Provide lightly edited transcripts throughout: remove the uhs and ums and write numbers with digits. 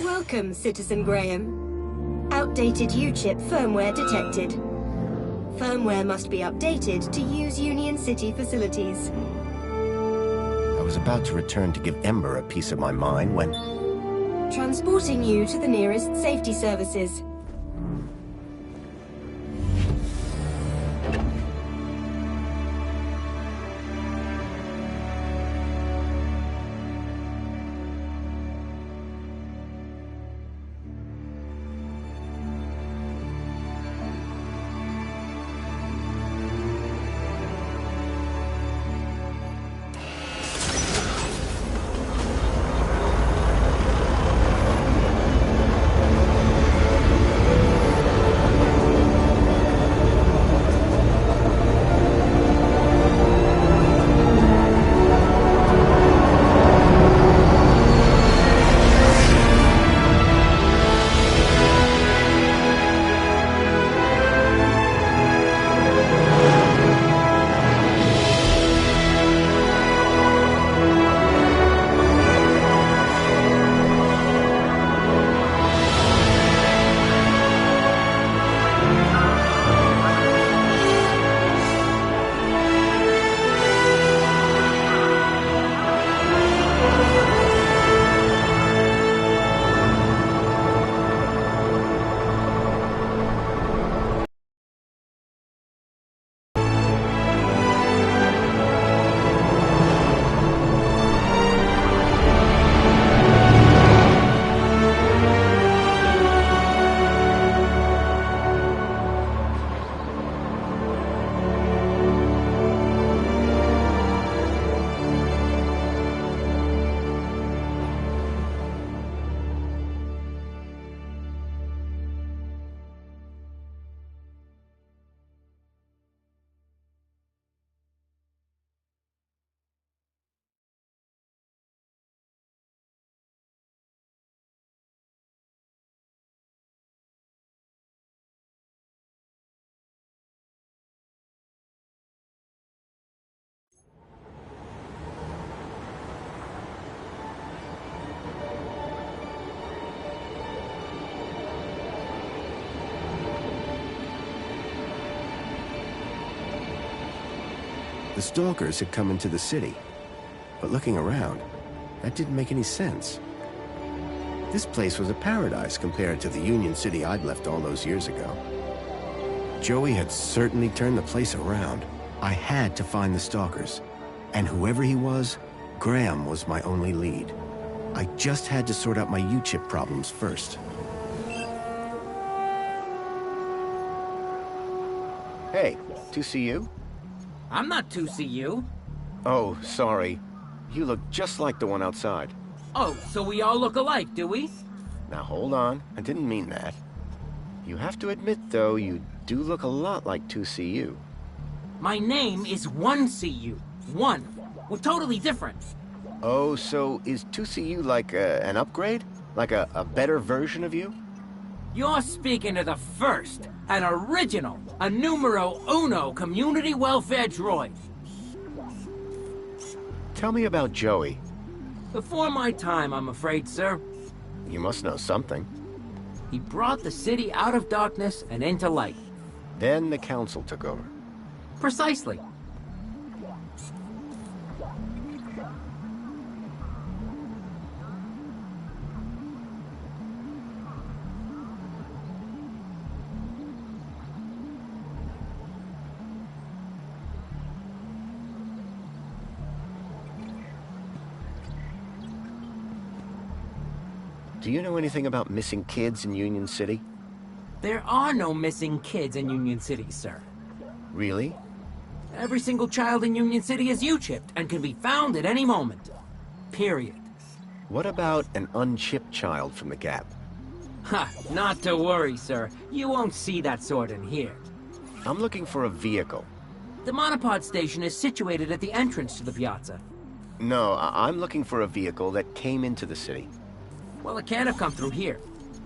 Welcome, Citizen Graham. Outdated U-chip firmware detected. Firmware must be updated to use Union City facilities. I was about to return to give Ember a piece of my mind when... Transporting you to the nearest safety services. The Stalkers had come into the city. But looking around, that didn't make any sense. This place was a paradise compared to the Union City I'd left all those years ago. Joey had certainly turned the place around. I had to find the Stalkers. And whoever he was, Graham was my only lead. I just had to sort out my U-chip problems first. Hey, to see you? I'm not 2CU. Oh, sorry. You look just like the one outside. Oh, so we all look alike, do we? Now hold on, I didn't mean that. You have to admit, though, you do look a lot like 2CU. My name is 1CU. 1. We're totally different. Oh, so is 2CU like an upgrade? Like a better version of you? You're speaking to the first, an original, a numero uno community welfare droid. Tell me about Joey. Before my time, I'm afraid, sir. You must know something. He brought the city out of darkness and into light. Then the council took over. Precisely. Do you know anything about missing kids in Union City? There are no missing kids in Union City, sir. Really? Every single child in Union City is U-chipped and can be found at any moment. Period. What about an unchipped child from the Gap? Ha! Not to worry, sir. You won't see that sort in here. I'm looking for a vehicle. The monopod station is situated at the entrance to the piazza. No, I'm looking for a vehicle that came into the city. Well, it can't have come through here.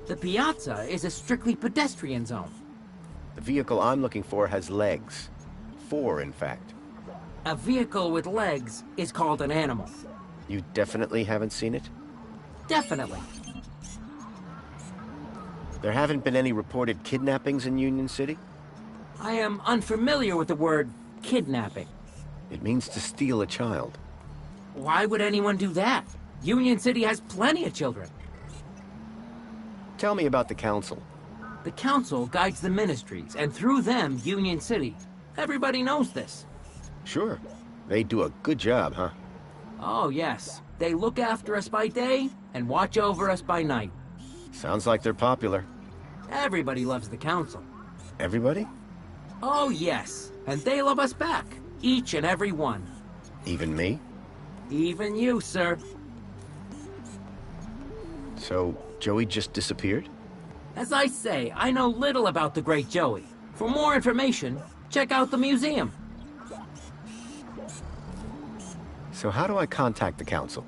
The piazza is a strictly pedestrian zone. The vehicle I'm looking for has legs. 4, in fact. A vehicle with legs is called an animal. You definitely haven't seen it? Definitely. There haven't been any reported kidnappings in Union City? I am unfamiliar with the word kidnapping. It means to steal a child. Why would anyone do that? Union City has plenty of children. Tell me about the council. The council guides the ministries, and through them, Union City. Everybody knows this. Sure. They do a good job, huh? Oh, yes. They look after us by day and watch over us by night. Sounds like they're popular. Everybody loves the council. Everybody? Oh, yes. And they love us back. Each and every one. Even me? Even you, sir. So, Joey just disappeared? As I say, I know little about the great Joey. For more information, check out the museum. So how do I contact the council?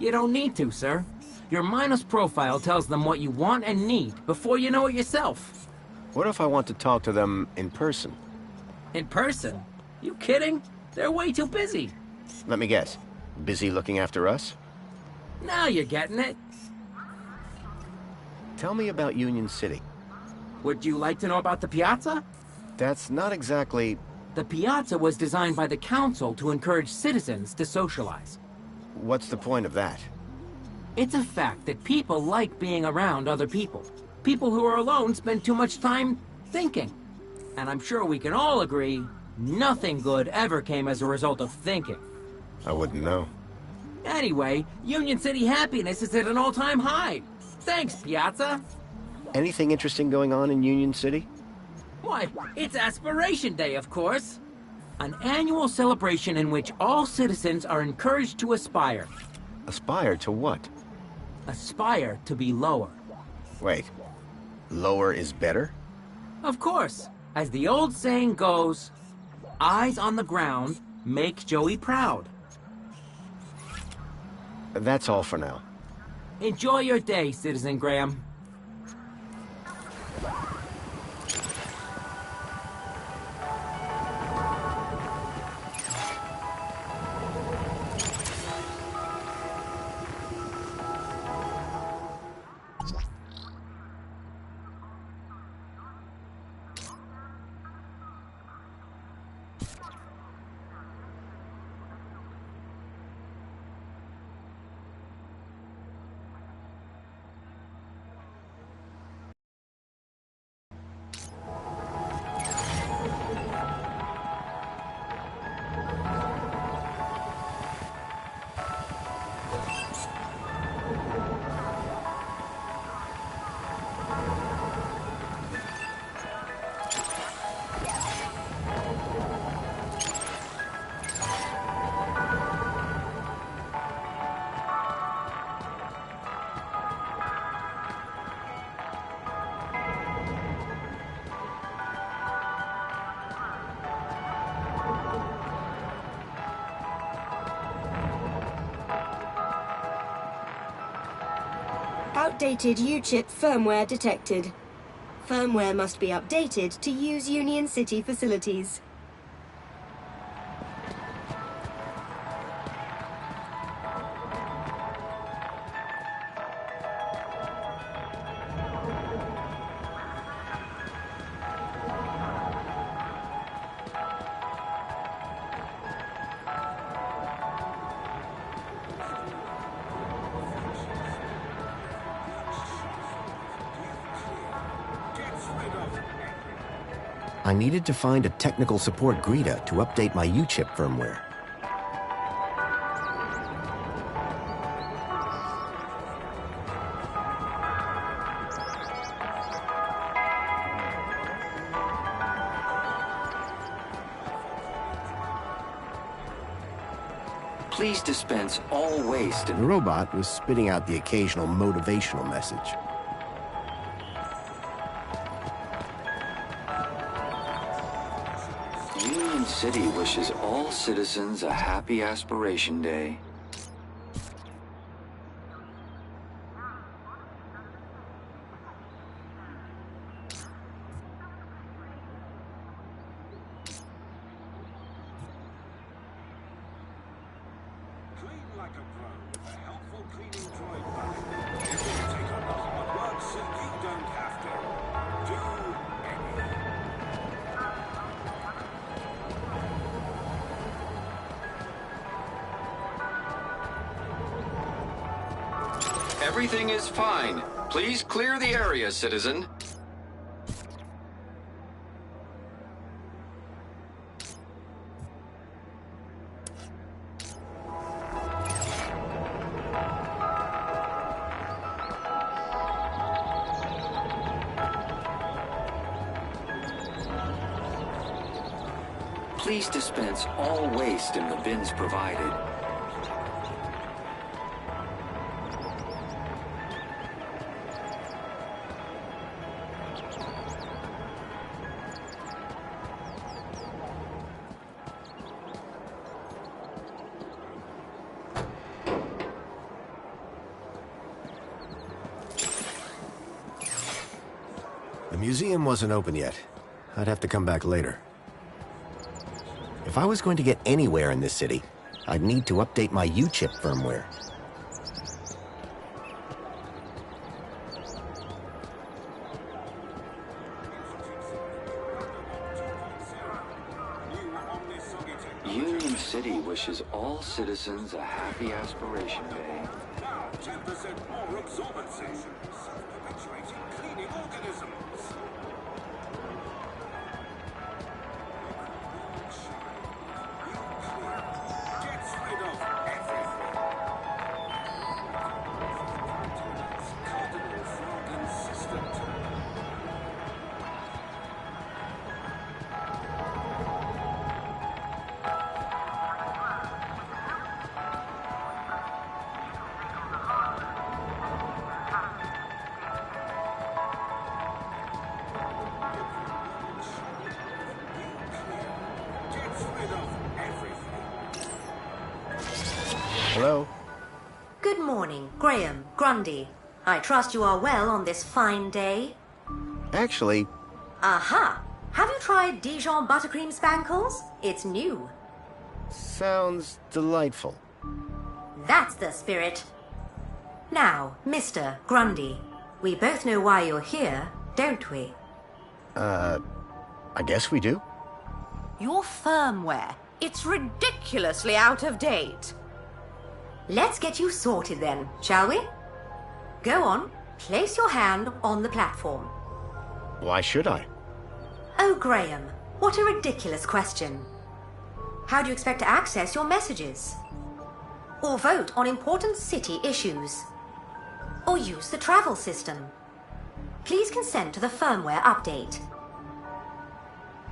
You don't need to, sir. Your Minos profile tells them what you want and need before you know it yourself. What if I want to talk to them in person? In person? You kidding? They're way too busy. Let me guess. Busy looking after us? Now you're getting it. Tell me about Union City. Would you like to know about the piazza? That's not exactly... The piazza was designed by the council to encourage citizens to socialize. What's the point of that? It's a fact that people like being around other people. People who are alone spend too much time thinking. And I'm sure we can all agree, nothing good ever came as a result of thinking. I wouldn't know. Anyway, Union City happiness is at an all-time high. Thanks, Piazza. Anything interesting going on in Union City? Why, it's Aspiration Day, of course. An annual celebration in which all citizens are encouraged to aspire. Aspire to what? Aspire to be lower. Wait. Lower is better? Of course. As the old saying goes, eyes on the ground make Joey proud. That's all for now. Enjoy your day, Citizen Graham. Outdated U-chip firmware detected. Firmware must be updated to use Union City facilities. I needed to find a technical support greeter to update my U-chip firmware. Please dispense all waste The and... robot was spitting out the occasional motivational message. Union City wishes all citizens a happy Aspiration Day. Clean like a pro with a helpful cleaning droid button. It will take a lot of work so you don't have to. Everything is fine. Please clear the area, citizen. Please dispense all waste in the bins provided. The museum wasn't open yet. I'd have to come back later. If I was going to get anywhere in this city, I'd need to update my U-chip firmware. Union City wishes all citizens a happy Aspiration Day. Now 10% more absorbency. Self-perpetuating cleaning organisms. Gets rid of everything. Cardinal frog insistent. Gets rid of everything. Hello? Good morning, Graham, Grundy. I trust you are well on this fine day. Actually, Aha! Have you tried Dijon buttercream spankles? It's new. sounds delightful. That's the spirit. Now, Mr. Grundy, we both know why you're here, don't we? I guess we do. Your firmware. It's ridiculously out of date. Let's get you sorted then, shall we? Go on, place your hand on the platform. Why should I? Oh, Graham, what a ridiculous question. How do you expect to access your messages? Or vote on important city issues? Or use the travel system? Please consent to the firmware update.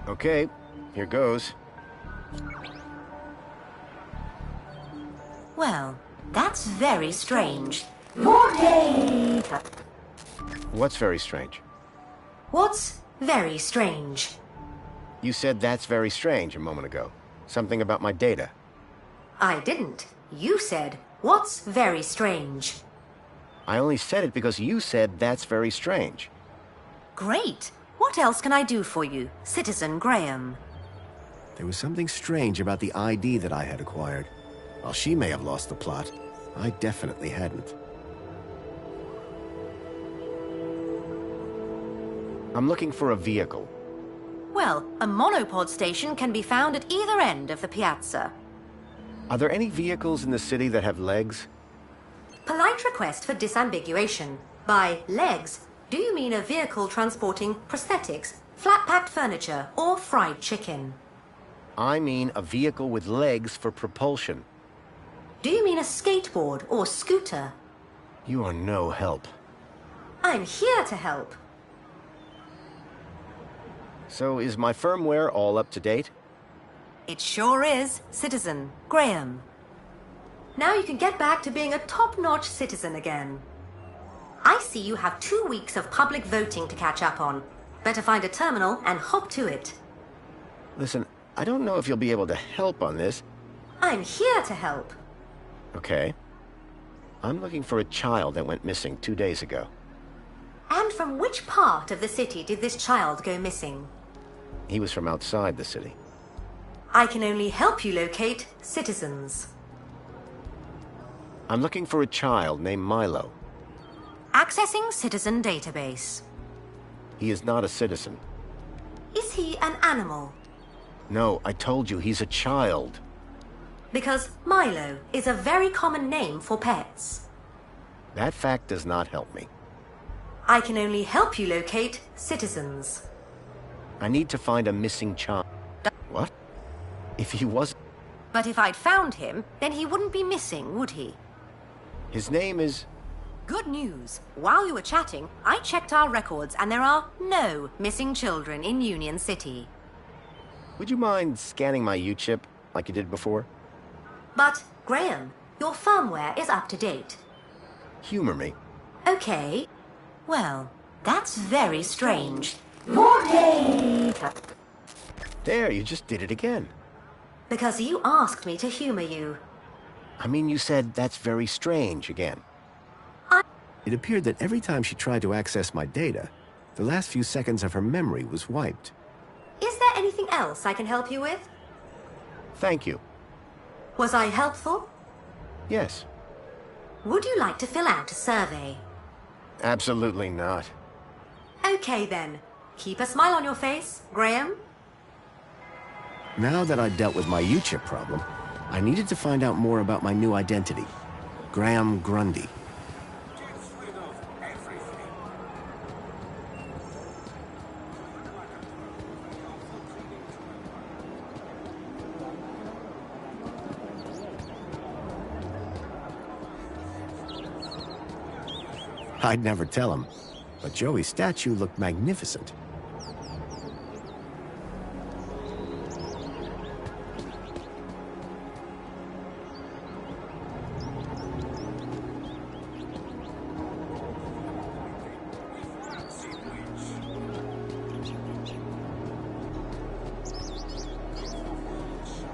Okay, here goes. Well, that's very strange. What's very strange? What's very strange? You said that's very strange a moment ago. Something about my data. I didn't. You said, what's very strange? I only said it because you said that's very strange. Great. What else can I do for you, Citizen Graham? There was something strange about the ID that I had acquired. While she may have lost the plot, I definitely hadn't. I'm looking for a vehicle. Well, a monopod station can be found at either end of the piazza. Are there any vehicles in the city that have legs? Polite request for disambiguation. By legs, do you mean a vehicle transporting prosthetics, flat-packed furniture, or fried chicken? I mean a vehicle with legs for propulsion. Do you mean a skateboard or scooter? You are no help. I'm here to help. So is my firmware all up to date? It sure is, Citizen Graham. Now you can get back to being a top-notch citizen again. I see you have 2 weeks of public voting to catch up on. Better find a terminal and hop to it. Listen, I don't know if you'll be able to help on this. I'm here to help. Okay. I'm looking for a child that went missing 2 days ago. And from which part of the city did this child go missing? He was from outside the city. I can only help you locate citizens. I'm looking for a child named Milo. Accessing citizen database. He is not a citizen. Is he an animal? No, I told you he's a child. Because Milo is a very common name for pets. That fact does not help me. I can only help you locate citizens. I need to find a missing child. What? If he wasn't... But if I'd found him, then he wouldn't be missing, would he? His name is... Good news. While you were chatting, I checked our records and there are no missing children in Union City. Would you mind scanning my U-chip like you did before? But, Graham, your firmware is up to date. Humor me. Okay. Well, that's very strange. More data! There, you just did it again. Because you asked me to humor you. I mean, you said that's very strange again. It appeared that every time she tried to access my data, the last few seconds of her memory was wiped. Is there anything else I can help you with? Thank you. Was I helpful? Yes. Would you like to fill out a survey? Absolutely not. Okay then. Keep a smile on your face, Graham. Now that I'd dealt with my U-chip problem, I needed to find out more about my new identity. Graham Grundy. Gets rid of everything. I'd never tell him, but Joey's statue looked magnificent.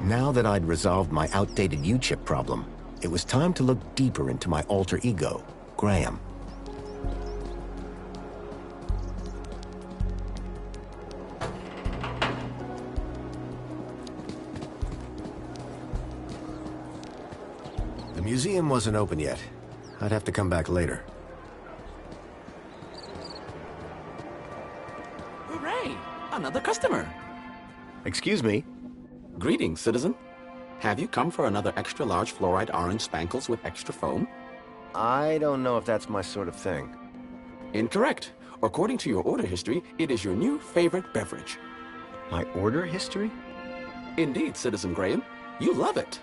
Now that I'd resolved my outdated U-chip problem, it was time to look deeper into my alter ego, Graham. The museum wasn't open yet. I'd have to come back later. Hooray! Another customer! Excuse me? Greetings, citizen. Have you come for another extra large fluoride orange spankles with extra foam? I don't know if that's my sort of thing. Incorrect. According to your order history, it is your new favorite beverage. My order history? Indeed, Citizen Graham. You love it.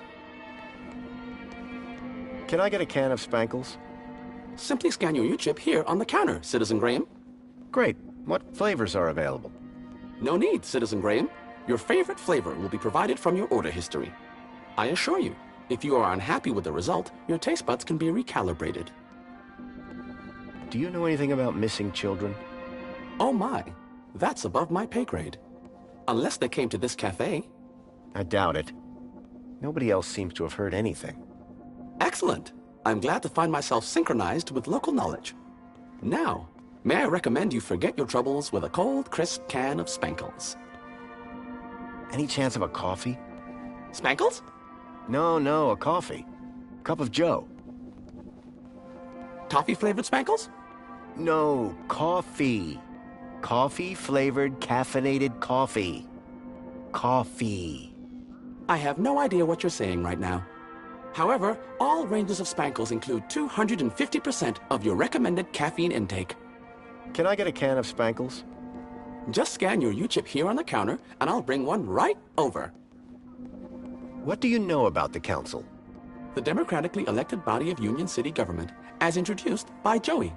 Can I get a can of Spankles? Simply scan your U-chip here on the counter, Citizen Graham. Great. What flavors are available? No need, Citizen Graham. Your favorite flavor will be provided from your order history. I assure you, if you are unhappy with the result, your taste buds can be recalibrated. Do you know anything about missing children? Oh my, that's above my pay grade. Unless they came to this cafe. I doubt it. Nobody else seems to have heard anything. Excellent. I'm glad to find myself synchronized with local knowledge. Now, may I recommend you forget your troubles with a cold, crisp can of Spankles. Any chance of a coffee? Spankles? No, a coffee. Cup of joe. Toffee-flavored Spankles? No, coffee. Coffee-flavored caffeinated coffee. Coffee. I have no idea what you're saying right now. However, all ranges of Spankles include 250% of your recommended caffeine intake. Can I get a can of Spankles? Just scan your U-chip here on the counter, and I'll bring one right over. What do you know about the council? The democratically elected body of Union City government, as introduced by Joey.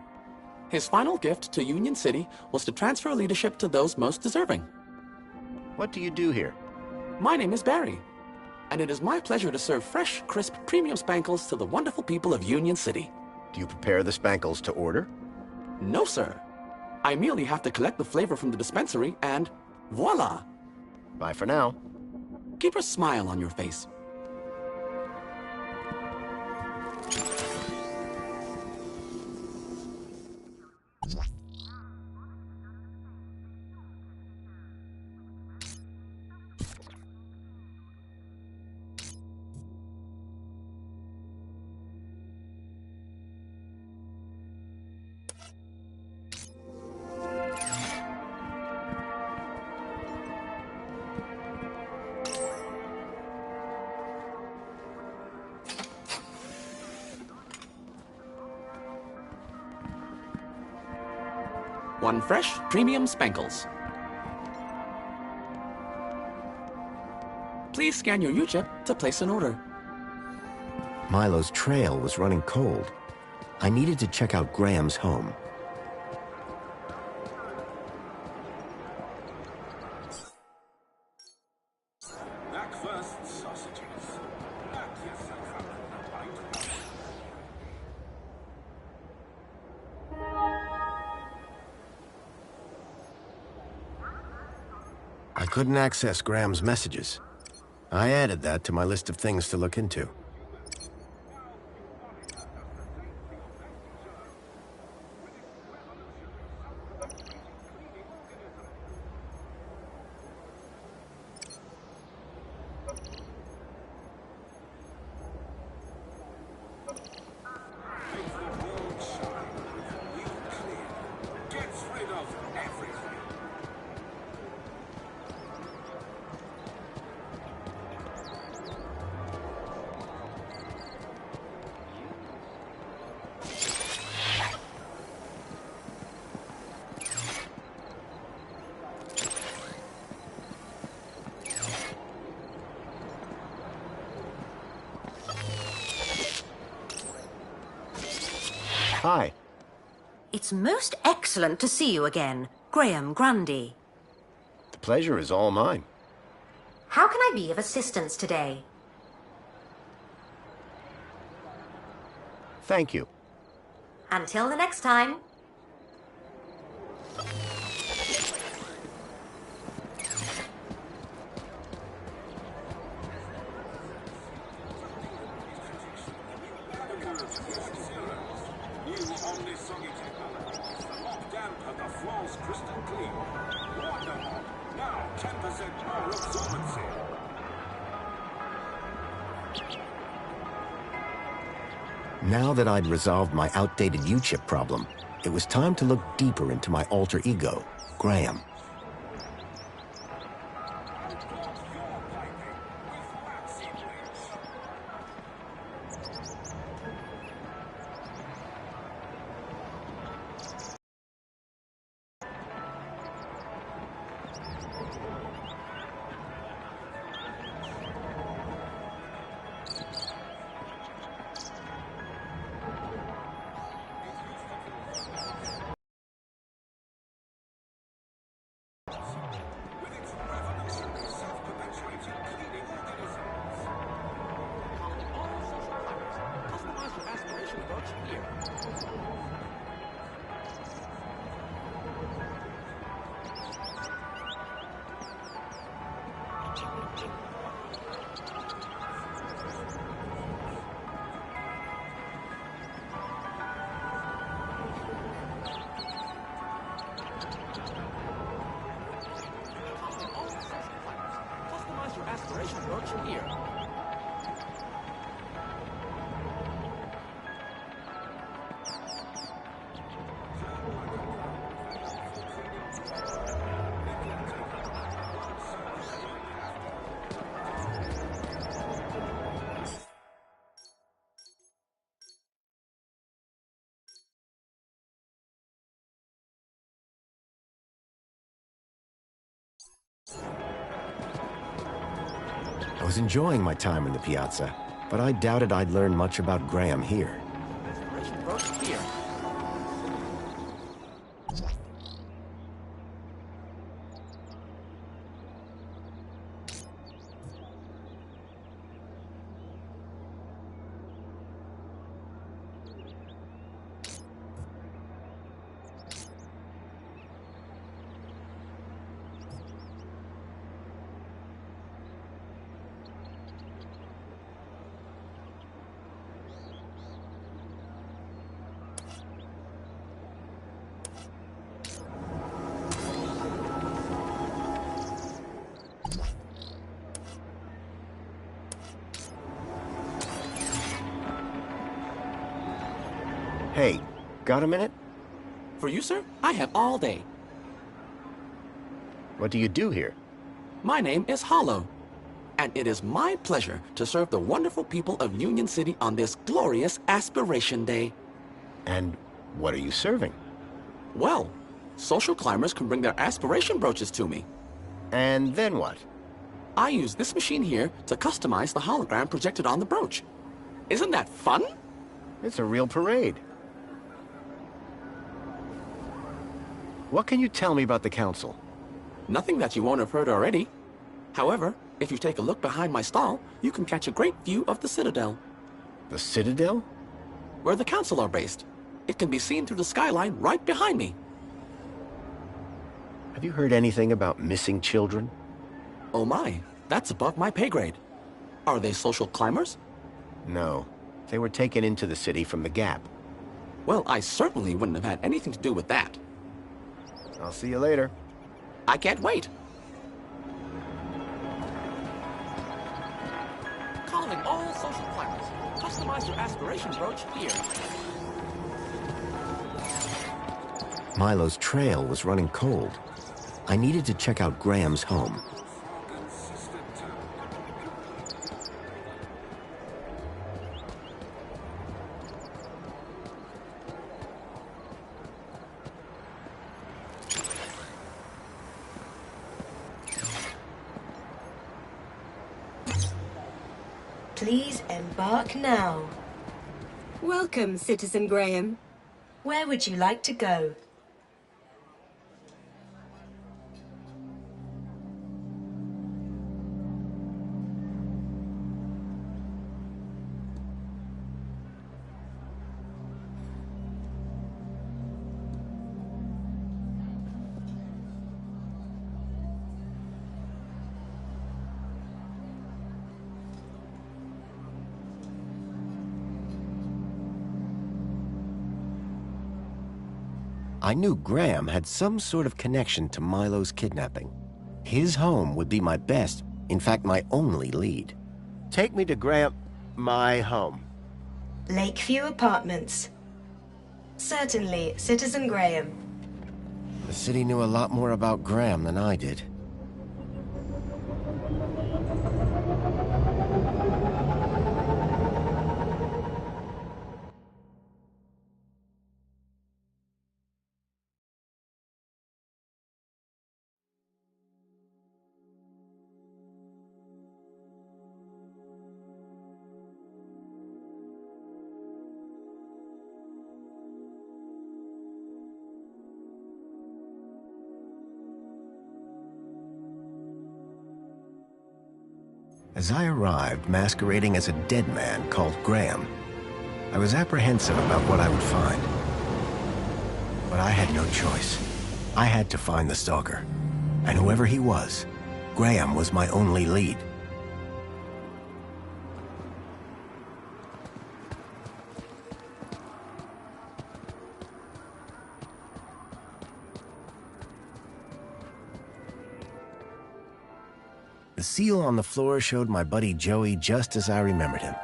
His final gift to Union City was to transfer leadership to those most deserving. What do you do here? My name is Barry, and it is my pleasure to serve fresh, crisp, premium Spankles to the wonderful people of Union City. Do you prepare the Spankles to order? No, sir. I merely have to collect the flavor from the dispensary and voila! Bye for now. Keep a smile on your face. 1 fresh premium Spankles. Please scan your U-chip to place an order. Milo's trail was running cold. I needed to check out Graham's home. Back first, sausages. Knock yourself up with a bite. I couldn't access Graham's messages. I added that to my list of things to look into. Gets rid of everything. Hi. It's most excellent to see you again, Graham Grundy. The pleasure is all mine. How can I be of assistance today? Thank you. Until the next time. New Omnisoggy technology. The lock damper, the floor's crystal clean. Wonderful. Now 10% more absorbency. Now that I'd resolved my outdated U-chip problem, it was time to look deeper into my alter ego, Graham. With its revolutionary self-perpetuating cleaning organisms. Customize your aspiration voucher here. Customize your aspiration voucher here. I was enjoying my time in the piazza, but I doubted I'd learn much about Graham here. Aspiration voucher here. Hey, got a minute? For you, sir, I have all day. What do you do here? My name is Hollow, and it is my pleasure to serve the wonderful people of Union City on this glorious Aspiration Day. And what are you serving? Well, social climbers can bring their aspiration brooches to me. And then what? I use this machine here to customize the hologram projected on the brooch. Isn't that fun? It's a real parade. What can you tell me about the Council? Nothing that you won't have heard already. However, if you take a look behind my stall, you can catch a great view of the Citadel. The Citadel? Where the Council are based. It can be seen through the skyline right behind me. Have you heard anything about missing children? Oh my, that's above my pay grade. Are they social climbers? No. They were taken into the city from the Gap. Well, I certainly wouldn't have had anything to do with that. I'll see you later. I can't wait. Calling all social climbers. Customize your aspiration brooch here. Milo's trail was running cold. I needed to check out Graham's home. Please embark now. Welcome, Citizen Graham. Where would you like to go? I knew Graham had some sort of connection to Milo's kidnapping. His home would be my best, in fact, my only lead. Take me to Graham... my home. Lakeview Apartments. Certainly, Citizen Graham. The city knew a lot more about Graham than I did. As I arrived masquerading as a dead man called Graham, I was apprehensive about what I would find. But I had no choice. I had to find the stalker. And whoever he was, Graham was my only lead. The seal on the floor showed my buddy Joey just as I remembered him,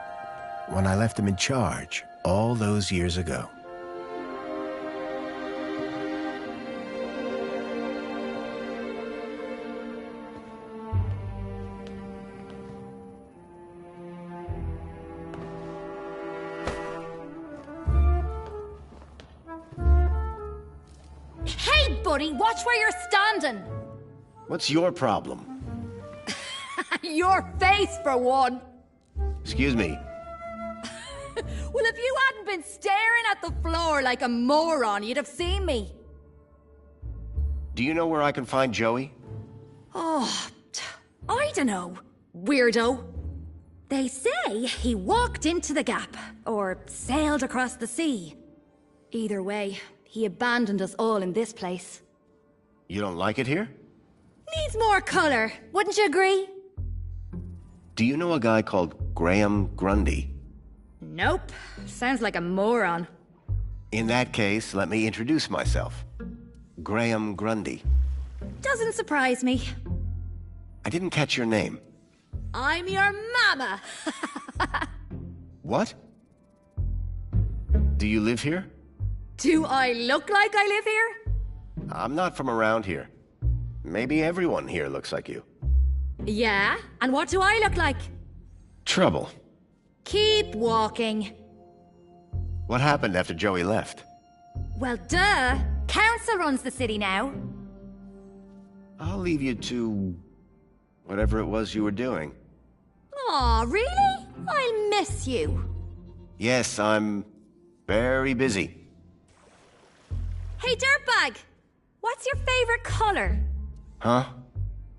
when I left him in charge all those years ago. Hey, buddy, watch where you're standing! What's your problem? Your face, for one! Excuse me. Well, if you hadn't been staring at the floor like a moron, you'd have seen me. Do you know where I can find Joey? Oh, I dunno, weirdo. They say he walked into the Gap, or sailed across the sea. Either way, he abandoned us all in this place. You don't like it here? Needs more color, wouldn't you agree? Do you know a guy called Graham Grundy? Nope. Sounds like a moron. In that case, let me introduce myself. Graham Grundy. Doesn't surprise me. I didn't catch your name. I'm your mama! What? Do you live here? Do I look like I live here? I'm not from around here. Maybe everyone here looks like you. Yeah? And what do I look like? Trouble. Keep walking. What happened after Joey left? Well, duh. council runs the city now. I'll leave you to whatever it was you were doing. Aw, really? I'll miss you. Yes, I'm very busy. Hey, Dirtbag! What's your favorite color? Huh?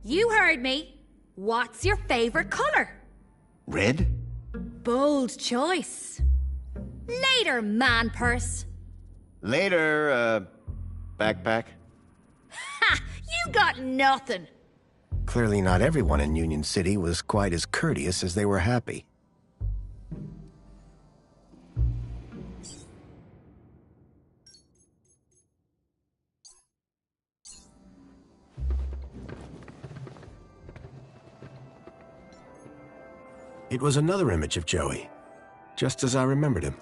You heard me. What's your favorite color? Red? Bold choice. Later, man purse. Later, backpack. Ha! You got nothing. Clearly not everyone in Union City was quite as courteous as they were happy. It was another image of Joey, just as I remembered him.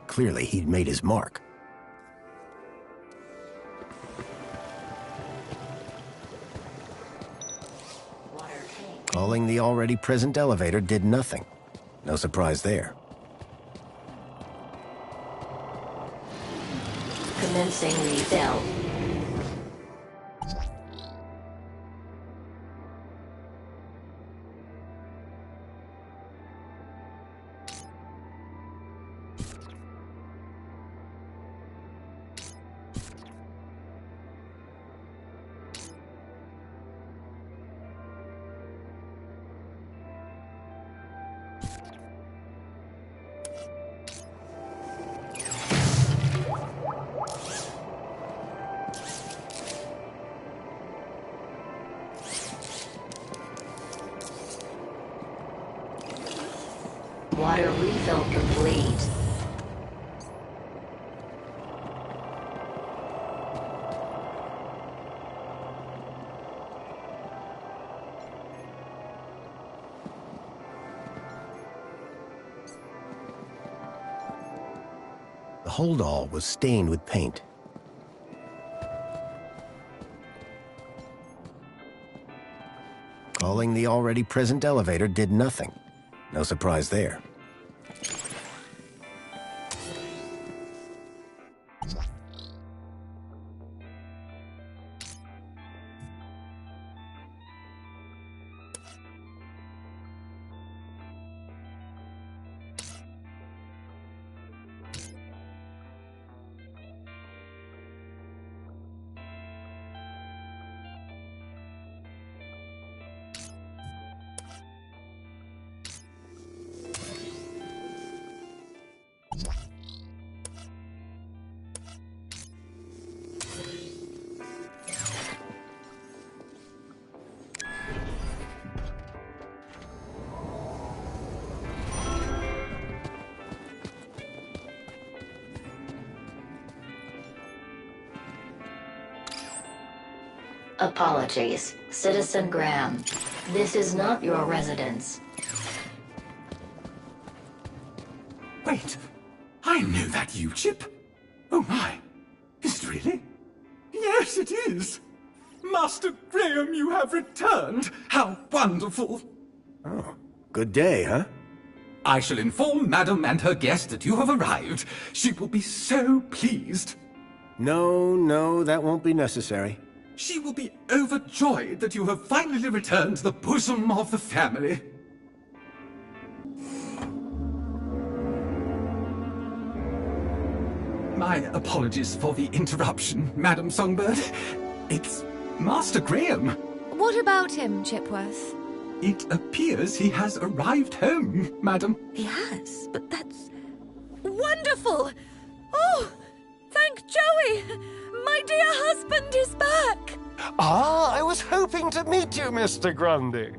Clearly, he'd made his mark. Calling the already present elevator did nothing. No surprise there. Commencing refill. Water refill complete. The holdall was stained with paint. Calling the already present elevator did nothing. No surprise there. Apologies, Citizen Graham. This is not your residence. Wait, I know that U-chip. Oh my, is it really? Yes, it is. Master Graham, you have returned. How wonderful. Oh, good day, huh? I shall inform Madam and her guest that you have arrived. She will be so pleased. No, that won't be necessary. She will be overjoyed that you have finally returned to the bosom of the family. My apologies for the interruption, Madam Songbird. It's Master Graham. What about him, Chipworth? It appears he has arrived home, Madam. He has, but that's wonderful! Oh, thank Joey! My dear husband is back! Ah, I was hoping to meet you, Mr. Grundy.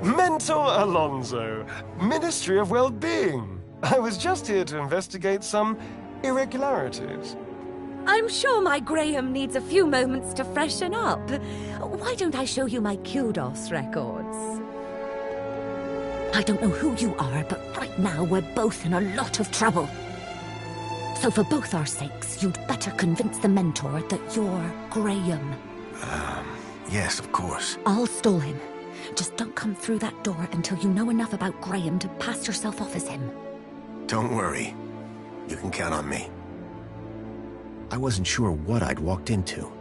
Mentor Alonso, Ministry of Well-Being. I was just here to investigate some irregularities. I'm sure my Graham needs a few moments to freshen up. Why don't I show you my kudos records? I don't know who you are, but right now we're both in a lot of trouble. So for both our sakes, you'd better convince the Mentor that you're Graham. Yes, of course. I'll stall him. Just don't come through that door until you know enough about Graham to pass yourself off as him. Don't worry. You can count on me. I wasn't sure what I'd walked into.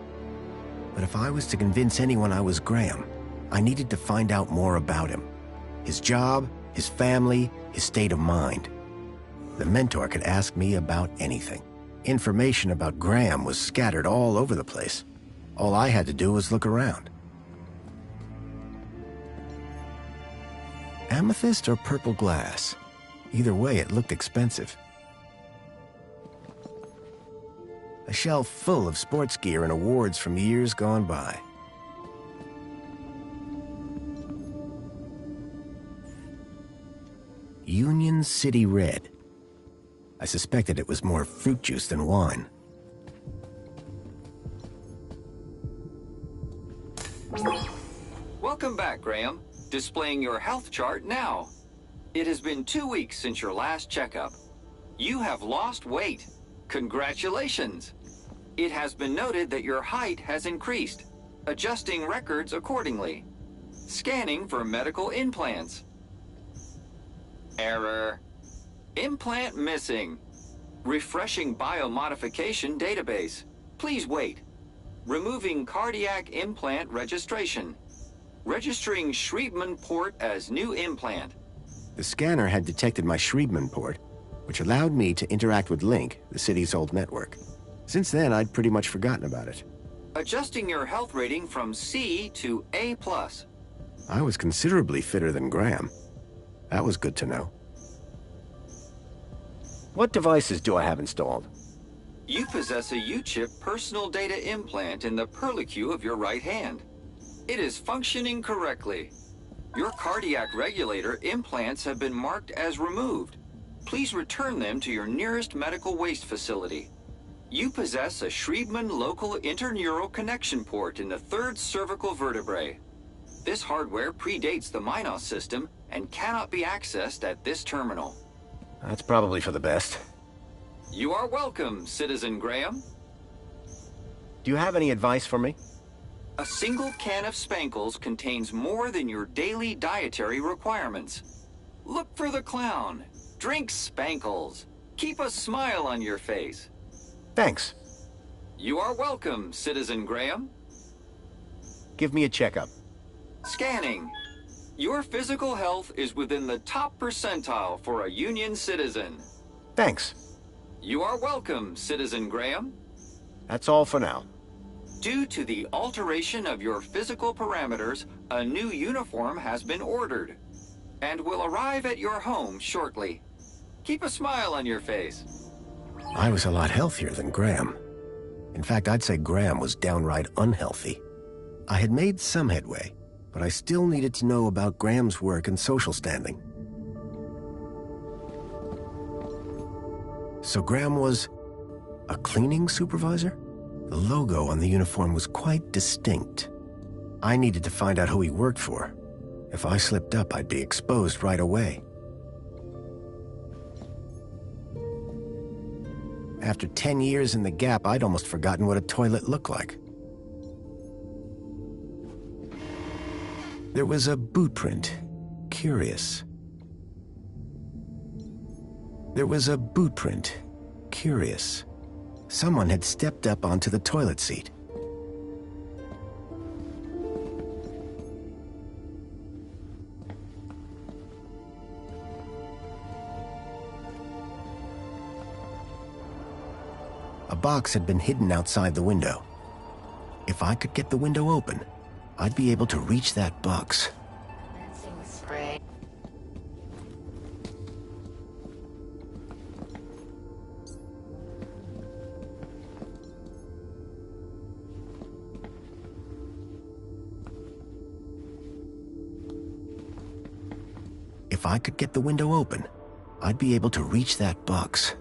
But if I was to convince anyone I was Graham, I needed to find out more about him. His job, his family, his state of mind. The mentor could ask me about anything. Information about Graham was scattered all over the place. All I had to do was look around. Amethyst or purple glass? Either way, it looked expensive. A shelf full of sports gear and awards from years gone by. Union City Red. I suspected it was more fruit juice than wine. Welcome back, Graham. Displaying your health chart now. It has been 2 weeks since your last checkup. You have lost weight. Congratulations. It has been noted that your height has increased. Adjusting records accordingly. Scanning for medical implants. Error. Implant missing. Refreshing biomodification database. Please wait. Removing cardiac implant registration. Registering Schriebman port as new implant. The scanner had detected my Schriebman port, which allowed me to interact with Link, the city's old network. Since then, I'd pretty much forgotten about it. Adjusting your health rating from C to A+. I was considerably fitter than Graham. That was good to know. What devices do I have installed? You possess a U-chip personal data implant in the perlicue of your right hand. It is functioning correctly. Your cardiac regulator implants have been marked as removed. Please return them to your nearest medical waste facility. You possess a Schriebman local interneural connection port in the 3rd cervical vertebrae. This hardware predates the Minos system and cannot be accessed at this terminal. That's probably for the best. You are welcome, Citizen Graham. Do you have any advice for me? A single can of Spankles contains more than your daily dietary requirements. Look for the clown. Drink Spankles. Keep a smile on your face. Thanks. You are welcome, Citizen Graham. Give me a checkup. Scanning. Your physical health is within the top percentile for a Union citizen. Thanks. You are welcome, Citizen Graham. That's all for now. Due to the alteration of your physical parameters, a new uniform has been ordered and will arrive at your home shortly. Keep a smile on your face. I was a lot healthier than Graham. In fact, I'd say Graham was downright unhealthy. I had made some headway, but I still needed to know about Graham's work and social standing. So Graham was a cleaning supervisor? The logo on the uniform was quite distinct. I needed to find out who he worked for. If I slipped up, I'd be exposed right away. After 10 years in the Gap, I'd almost forgotten what a toilet looked like. There was a boot print. Curious. There was a boot print. Curious. Someone had stepped up onto the toilet seat. A box had been hidden outside the window. If I could get the window open, I'd be able to reach that box. Spray. If I could get the window open, I'd be able to reach that box.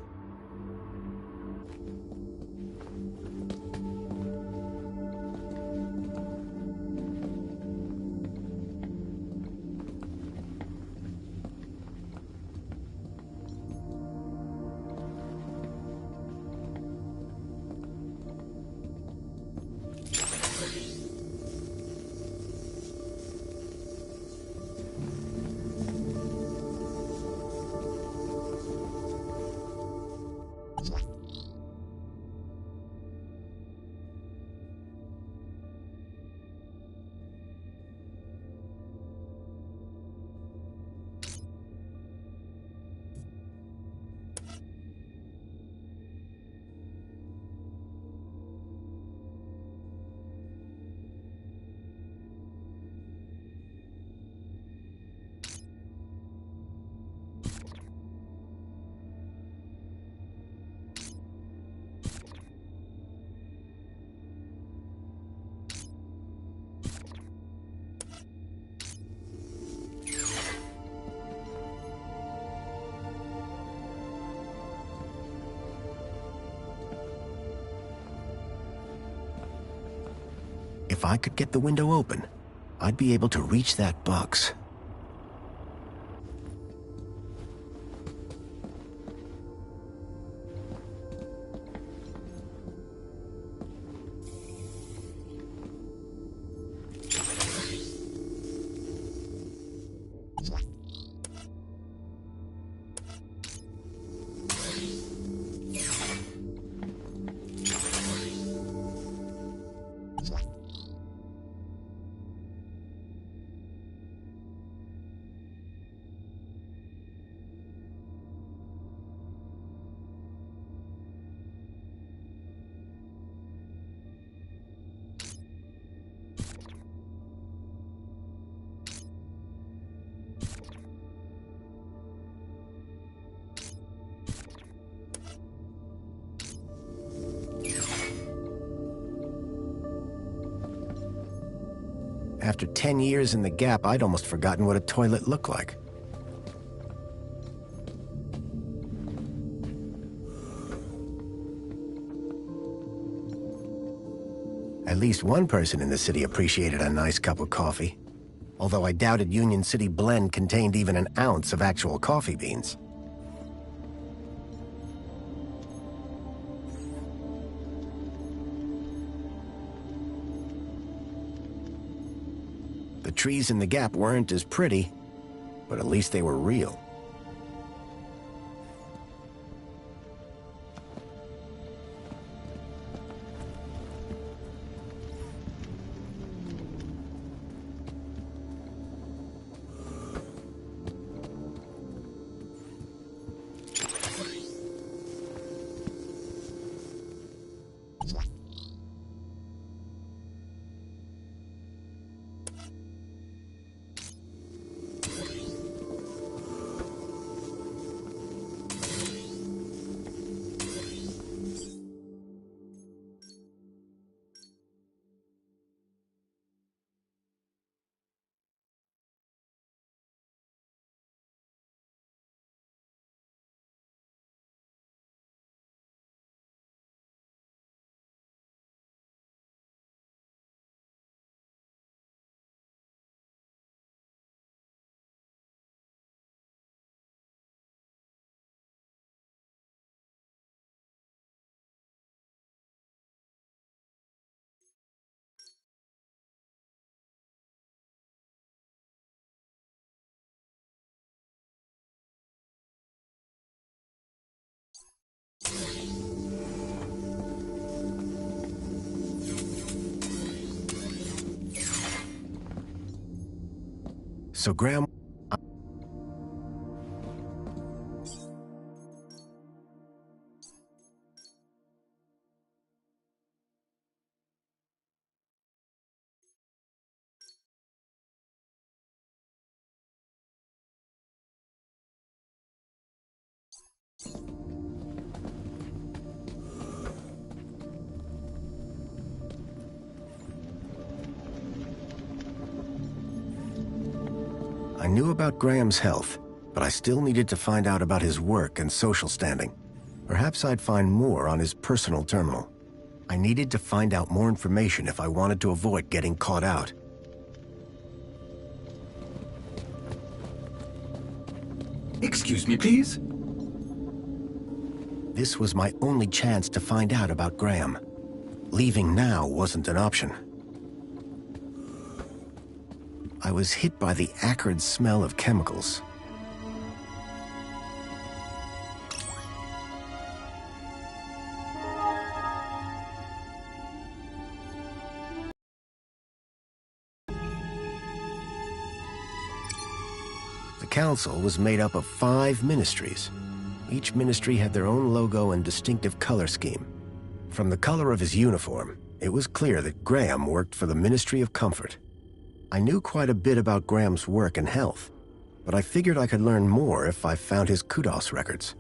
If I could get the window open, I'd be able to reach that box. After 10 years in the Gap, I'd almost forgotten what a toilet looked like. At least one person in the city appreciated a nice cup of coffee. Although I doubted Union City Blend contained even an ounce of actual coffee beans. The trees in the Gap weren't as pretty, but at least they were real. So Graham... I knew about Graham's health, but I still needed to find out about his work and social standing. Perhaps I'd find more on his personal terminal. I needed to find out more information if I wanted to avoid getting caught out. Excuse me, please? This was my only chance to find out about Graham. Leaving now wasn't an option. I was hit by the acrid smell of chemicals. The council was made up of 5 ministries. Each ministry had their own logo and distinctive color scheme. From the color of his uniform, it was clear that Graham worked for the Ministry of Comfort. I knew quite a bit about Graham's work and health, but I figured I could learn more if I found his kudos records.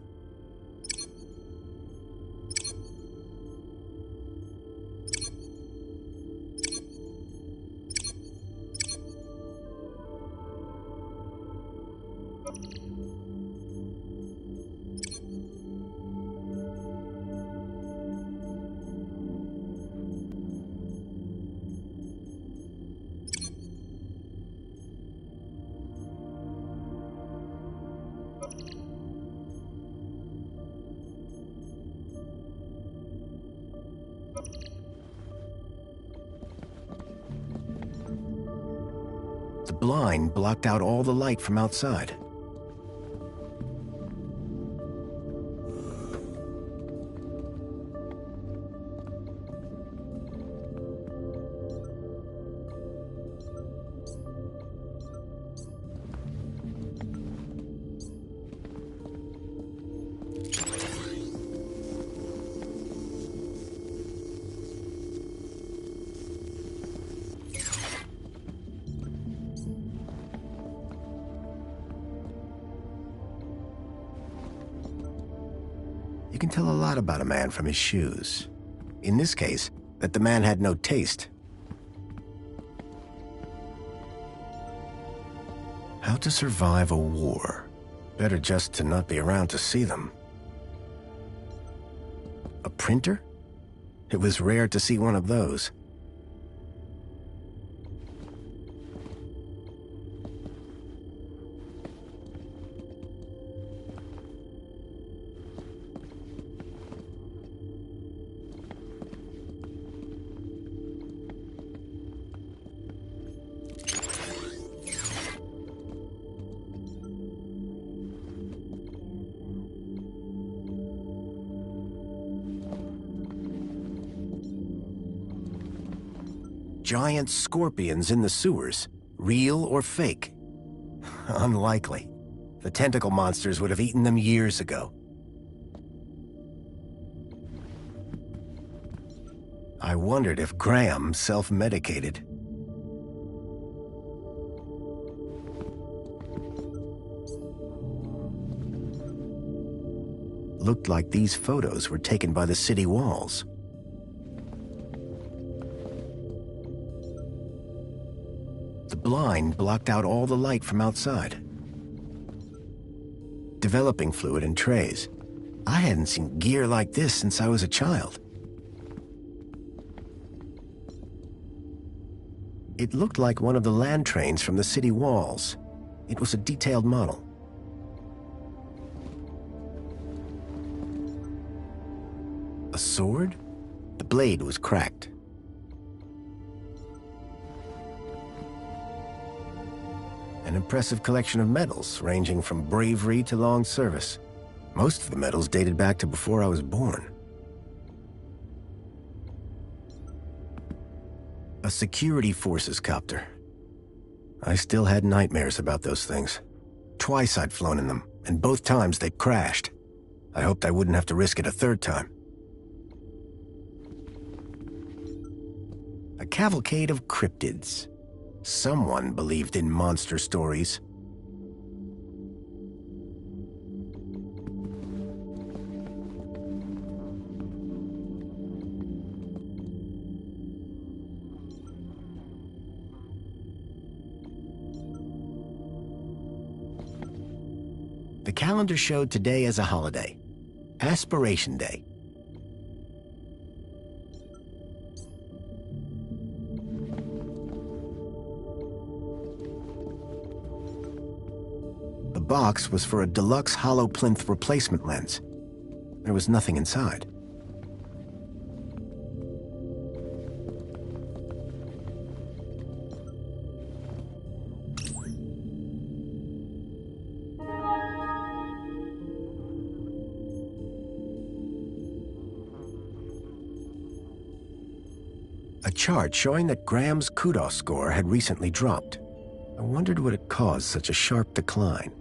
blind blocked out all the light from outside. You can tell a lot about a man from his shoes. In this case, that the man had no taste. How to survive a war. Better just to not be around to see them. A printer? It was rare to see one of those. Giant scorpions in the sewers. Real or fake? Unlikely. The tentacle monsters would have eaten them years ago. I wondered if Graham self-medicated. Looked like these photos were taken by the city walls. The blind blocked out all the light from outside. Developing fluid in trays. I hadn't seen gear like this since I was a child. It looked like one of the land trains from the city walls. It was a detailed model. A sword? The blade was cracked. An impressive collection of medals, ranging from bravery to long service. Most of the medals dated back to before I was born. A security forces copter. I still had nightmares about those things. Twice I'd flown in them, and both times they'd crashed. I hoped I wouldn't have to risk it a third time. A cavalcade of cryptids. Someone believed in monster stories. The calendar showed today as a holiday. Aspiration Day. The box was for a deluxe hollow plinth replacement lens. There was nothing inside. A chart showing that Graham's kudos score had recently dropped. I wondered what had caused such a sharp decline.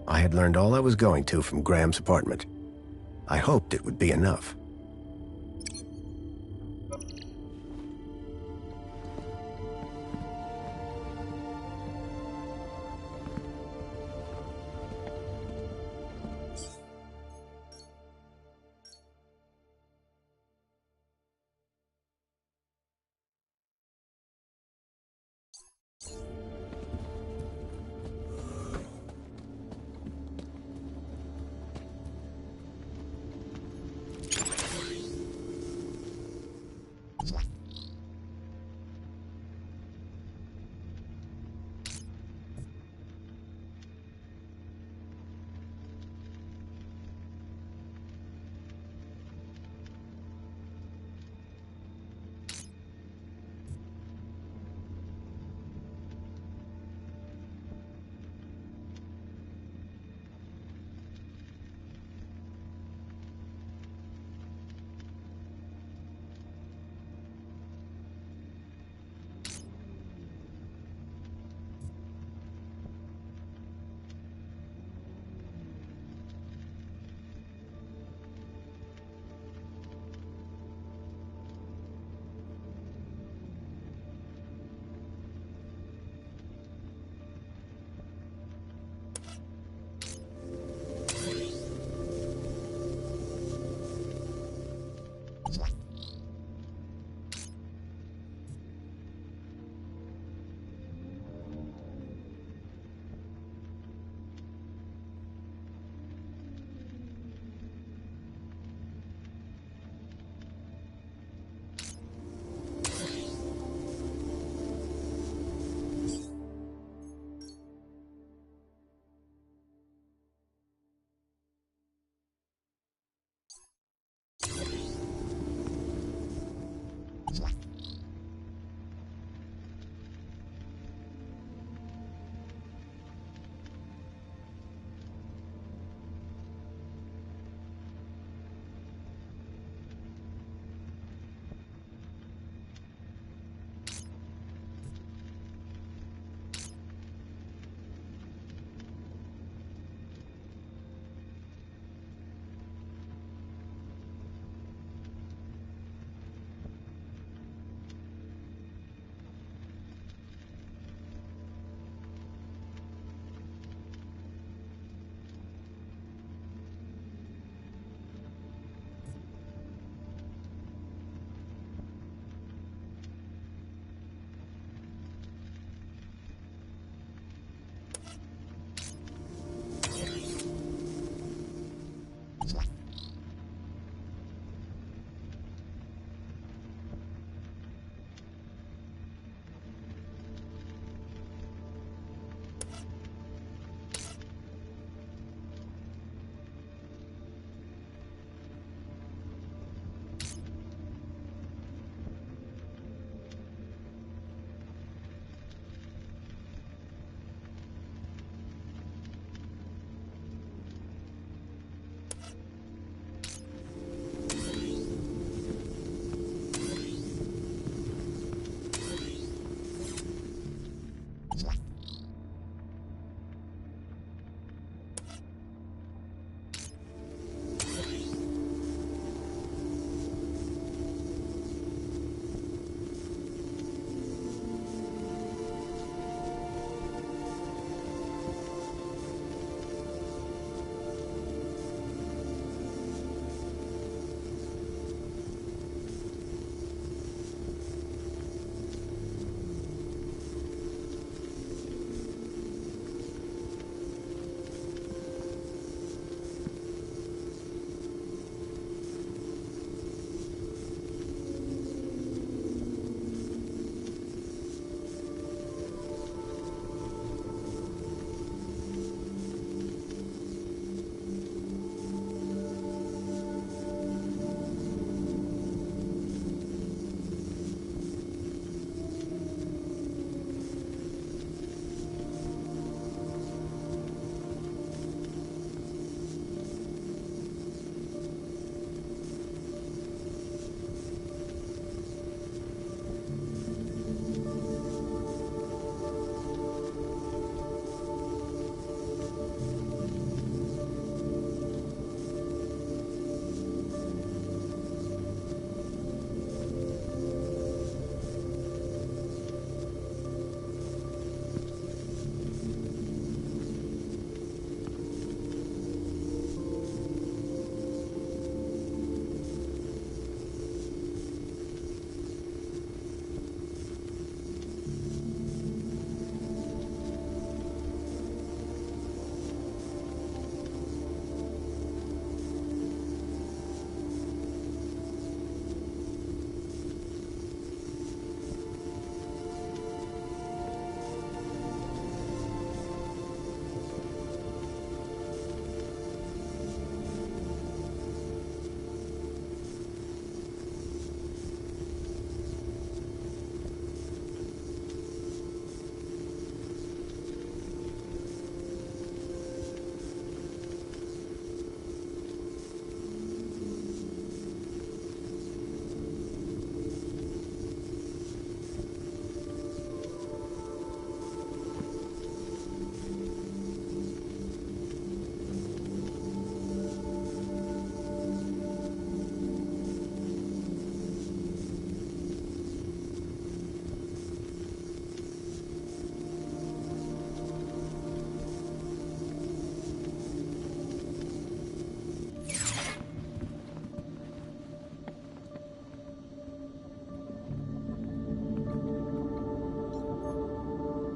I had learned all I was going to from Graham's apartment. I hoped it would be enough.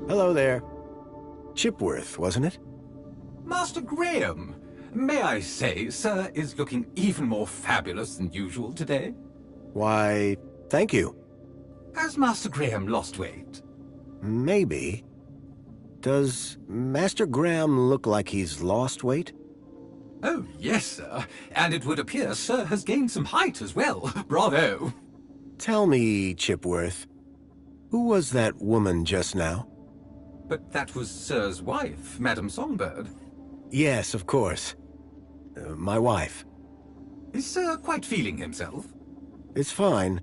Hello there. Chipworth, wasn't it? Master Graham, may I say, sir is looking even more fabulous than usual today. Why, thank you. Has Master Graham lost weight? Maybe. Does Master Graham look like he's lost weight? Oh, yes, sir. And it would appear sir has gained some height as well. Bravo. Tell me, Chipworth, who was that woman just now? But that was sir's wife, Madame Songbird. Yes, of course. My wife. Is sir quite feeling himself? It's fine.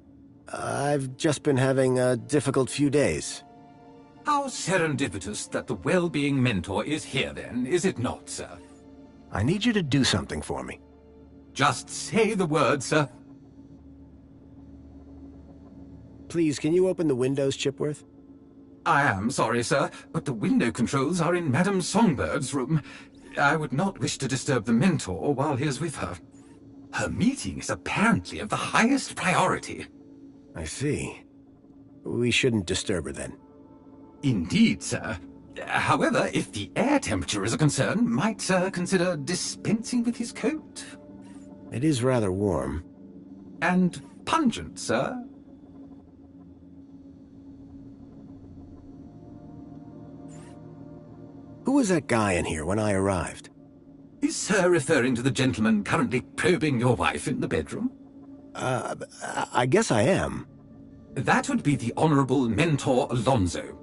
I've just been having a difficult few days. How serendipitous that the well-being mentor is here then, is it not, sir? I need you to do something for me. Just say the word, sir. Please, can you open the windows, Chipworth? I am sorry, sir, but the window controls are in Madame Songbird's room. I would not wish to disturb the mentor while he is with her. Her meeting is apparently of the highest priority. I see. We shouldn't disturb her then. Indeed, sir. However, if the air temperature is a concern, might sir consider dispensing with his coat? It is rather warm. And pungent, sir? Who was that guy in here when I arrived? Is sir referring to the gentleman currently probing your wife in the bedroom? I guess I am. That would be the Honorable Mentor Alonso,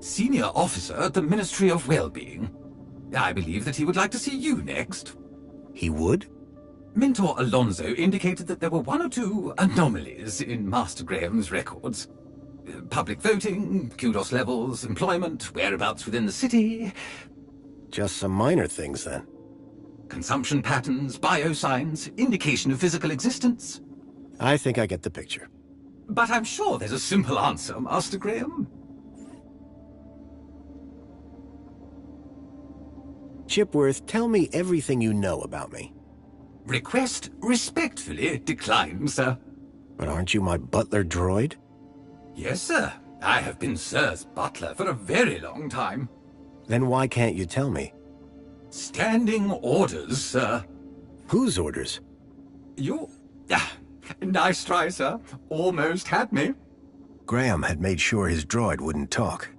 Senior Officer at the Ministry of Well-Being. I believe that he would like to see you next. He would? Mentor Alonso indicated that there were one or two anomalies in Master Graham's records. Public voting, kudos levels, employment, whereabouts within the city. Just some minor things, then. Consumption patterns, biosigns, indication of physical existence. I think I get the picture. But I'm sure there's a simple answer, Master Graham. Chipworth, tell me everything you know about me. Request respectfully declined, sir. But aren't you my butler droid? Yes, sir. I have been sir's butler for a very long time. Then why can't you tell me? Standing orders, sir. Whose orders? Your... nice try, sir. Almost had me. Graham had made sure his droid wouldn't talk.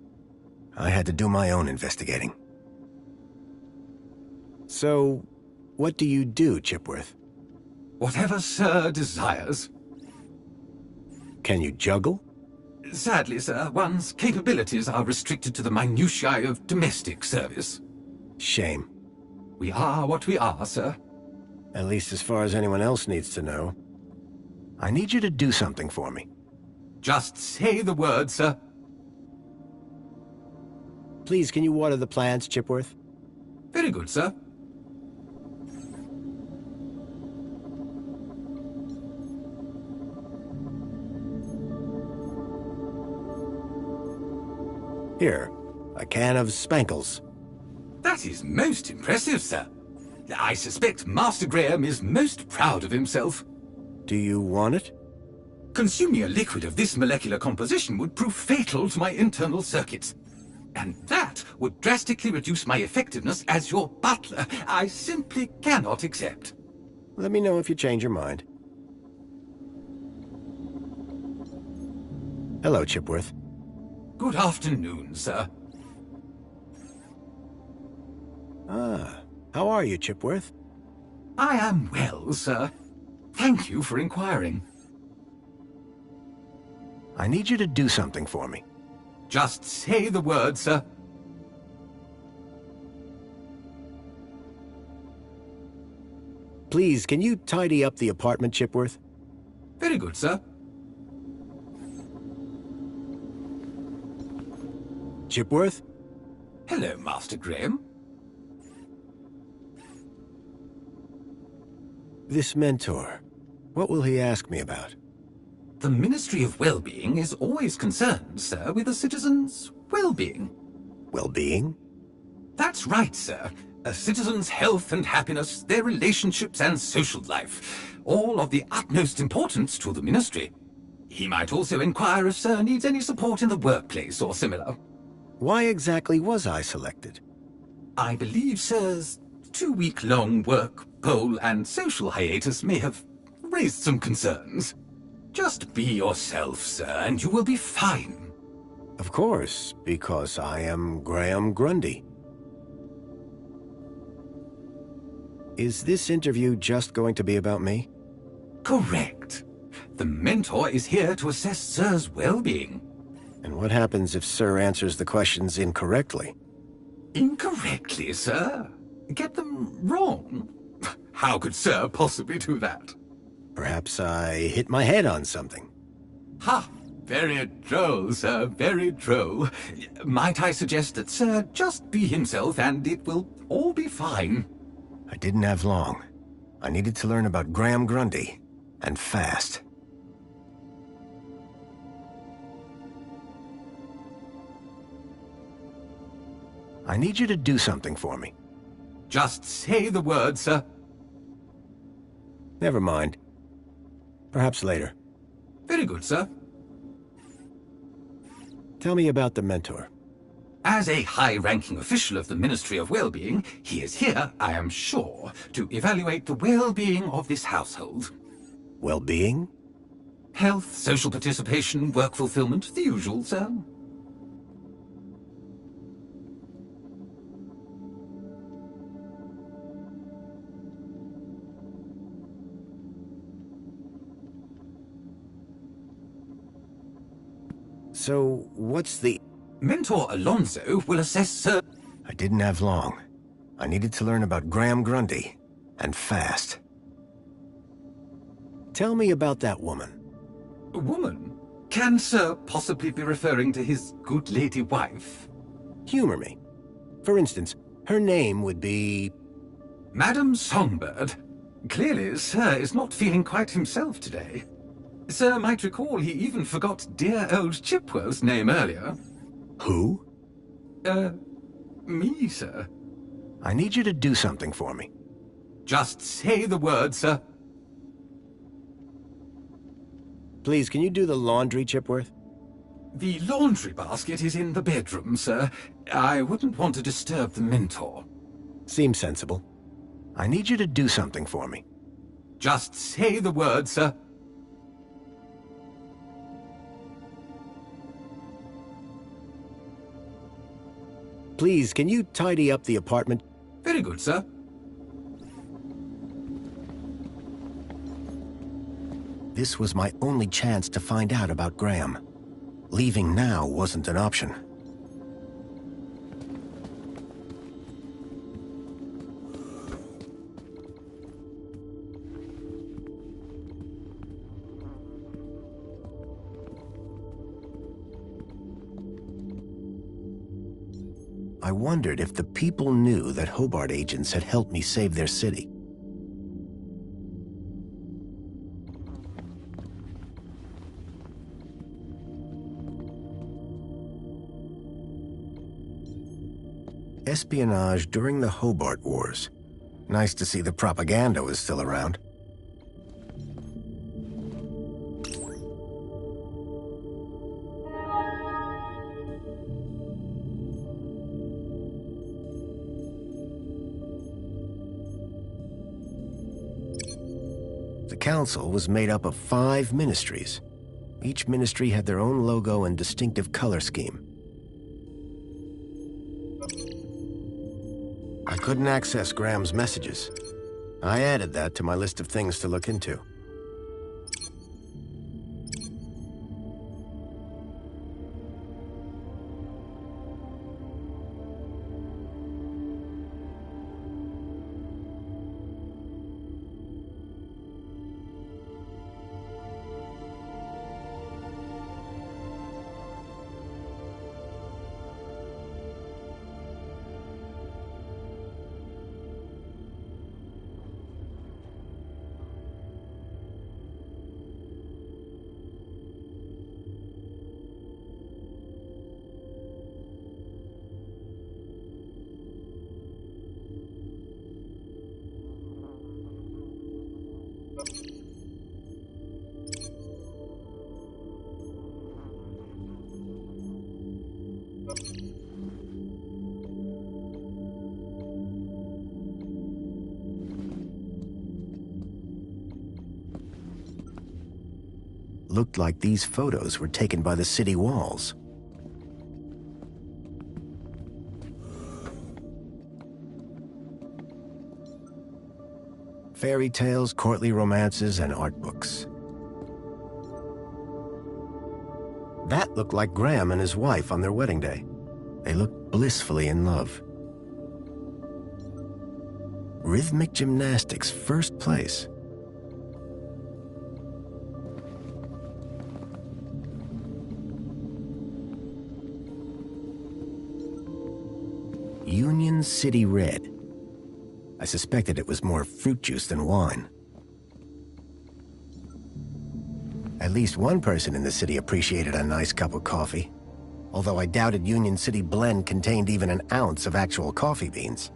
I had to do my own investigating. So, what do you do, Chipworth? Whatever sir desires. Can you juggle? Sadly, sir, one's capabilities are restricted to the minutiae of domestic service. Shame. We are what we are, sir. At least as far as anyone else needs to know. I need you to do something for me. Just say the word, sir. Please, can you water the plants, Chipworth? Very good, sir. Here, a can of Spankles. That is most impressive, sir. I suspect Master Graham is most proud of himself. Do you want it? Consuming a liquid of this molecular composition would prove fatal to my internal circuits. And that would drastically reduce my effectiveness as your butler. I simply cannot accept. Let me know if you change your mind. Hello, Chipworth. Good afternoon, sir. Ah, how are you, Chipworth? I am well, sir. Thank you for inquiring. I need you to do something for me. Just say the word, sir. Please, can you tidy up the apartment, Chipworth? Very good, sir. Chipworth? Hello, Master Graham. This mentor, what will he ask me about? The Ministry of Well-Being is always concerned, sir, with a citizen's well-being. Well-being? That's right, sir. A citizen's health and happiness, their relationships and social life, all of the utmost importance to the Ministry. He might also inquire if sir needs any support in the workplace or similar. Why exactly was I selected? I believe Sir's 2-week-long work, poll, and social hiatus may have raised some concerns. Just be yourself, sir, and you will be fine. Of course, because I am Graham Grundy. Is this interview just going to be about me? Correct. The mentor is here to assess Sir's well-being. And what happens if Sir answers the questions incorrectly? Incorrectly, sir? Get them wrong? How could Sir possibly do that? Perhaps I hit my head on something. Ha! Very droll, sir, very droll. Might I suggest that Sir just be himself and it will all be fine? I didn't have long. I needed to learn about Graham Grundy, and fast. I need you to do something for me. Just say the word, sir. Never mind. Perhaps later. Very good, sir. Tell me about the mentor. As a high-ranking official of the Ministry of Well-being, he is here, I am sure, to evaluate the well-being of this household. Well-being? Health, social participation, work fulfillment, the usual, sir. So, what's the... Mentor Alonso will assess Sir... I didn't have long. I needed to learn about Graham Grundy, and fast. Tell me about that woman. A woman? Can Sir possibly be referring to his good lady wife? Humor me. For instance, her name would be... Madam Songbird. Clearly, Sir is not feeling quite himself today. Sir might recall he even forgot dear old Chipwell's name earlier. Who? Me, sir. I need you to do something for me. Just say the word, sir. Please, can you do the laundry, Chipworth? The laundry basket is in the bedroom, sir. I wouldn't want to disturb the mentor. Seems sensible. I need you to do something for me. Just say the word, sir. Please, can you tidy up the apartment? Very good, sir. This was my only chance to find out about Graham. Leaving now wasn't an option. I wondered if the people knew that Hobart agents had helped me save their city. Espionage during the Hobart Wars. Nice to see the propaganda was still around. The council was made up of 5 ministries. Each ministry had their own logo and distinctive color scheme. I couldn't access Graham's messages. I added that to my list of things to look into. looked like these photos were taken by the city walls. Fairy tales, courtly romances, and art books. That looked like Graham and his wife on their wedding day. They looked blissfully in love. Rhythmic gymnastics, first place. Union City Red. I suspected it was more fruit juice than wine. At least one person in the city appreciated a nice cup of coffee, although I doubted Union City Blend contained even an ounce of actual coffee beans.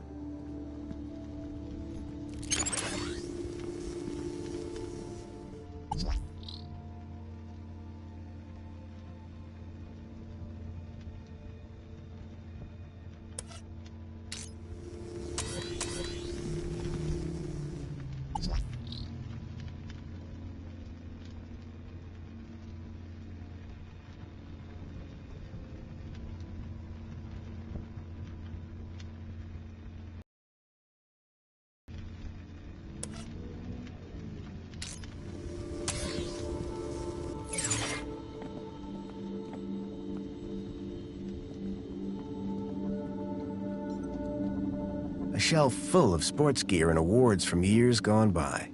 A shelf full of sports gear and awards from years gone by.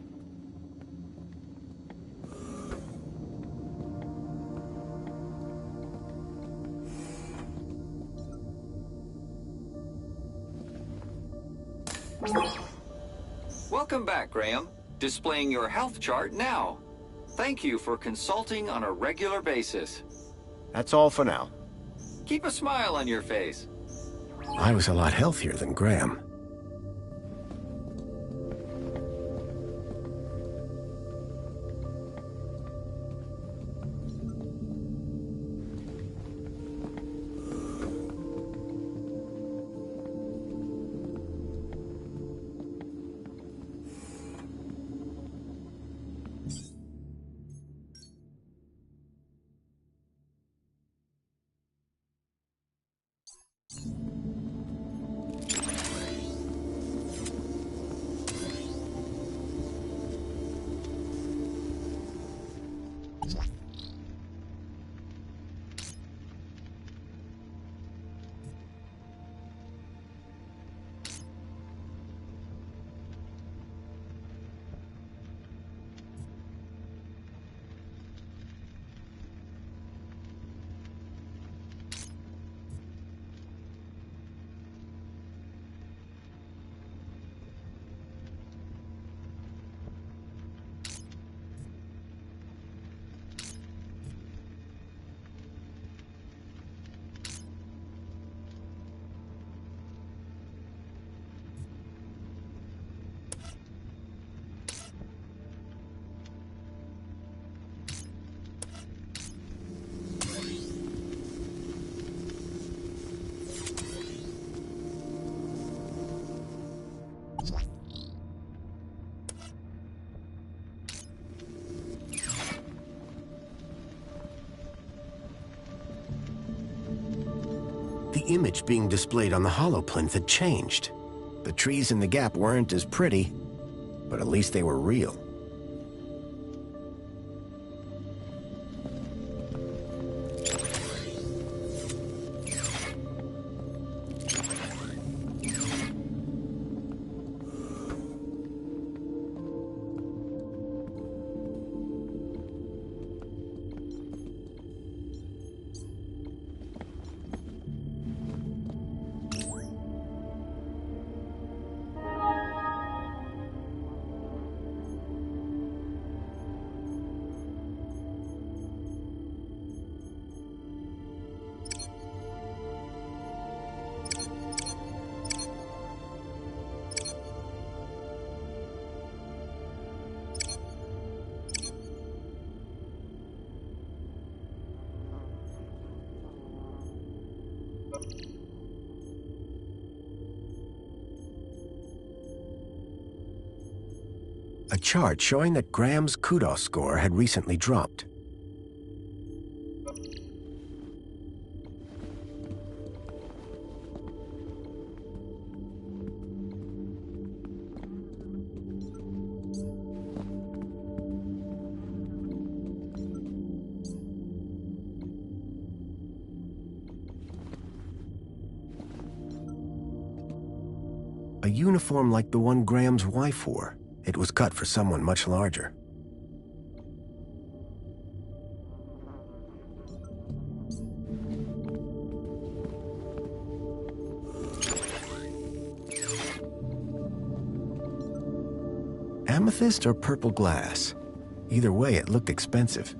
Welcome back, Graham. Displaying your health chart now. Thank you for consulting on a regular basis. That's all for now. Keep a smile on your face. I was a lot healthier than Graham. The image being displayed on the holoplinth had changed. The trees in the gap weren't as pretty, but at least they were real. A chart showing that Graham's kudos score had recently dropped. A uniform like the one Graham's wife wore. It was cut for someone much larger. Amethyst or purple glass? Either way, it looked expensive.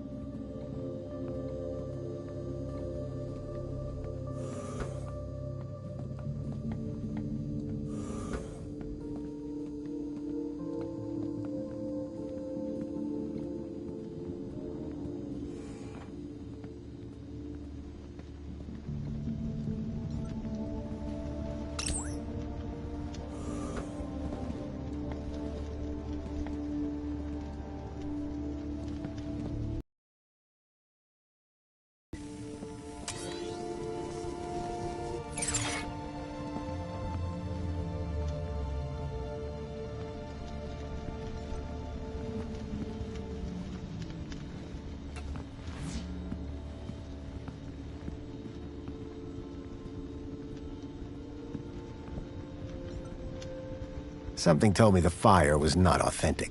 Something told me the fire was not authentic.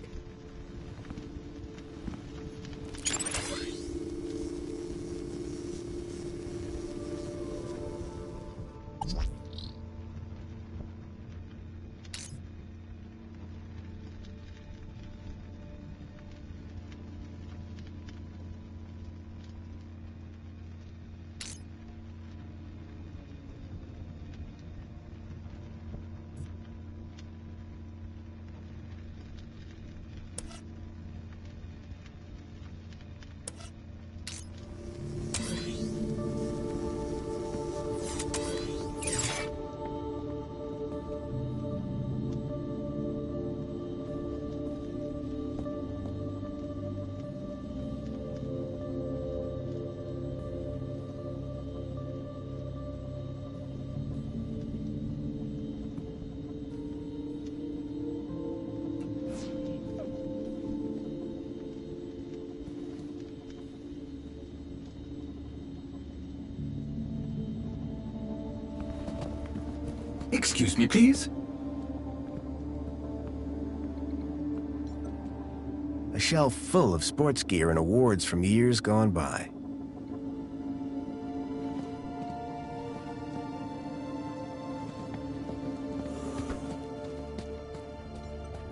Excuse me, please. A shelf full of sports gear and awards from years gone by.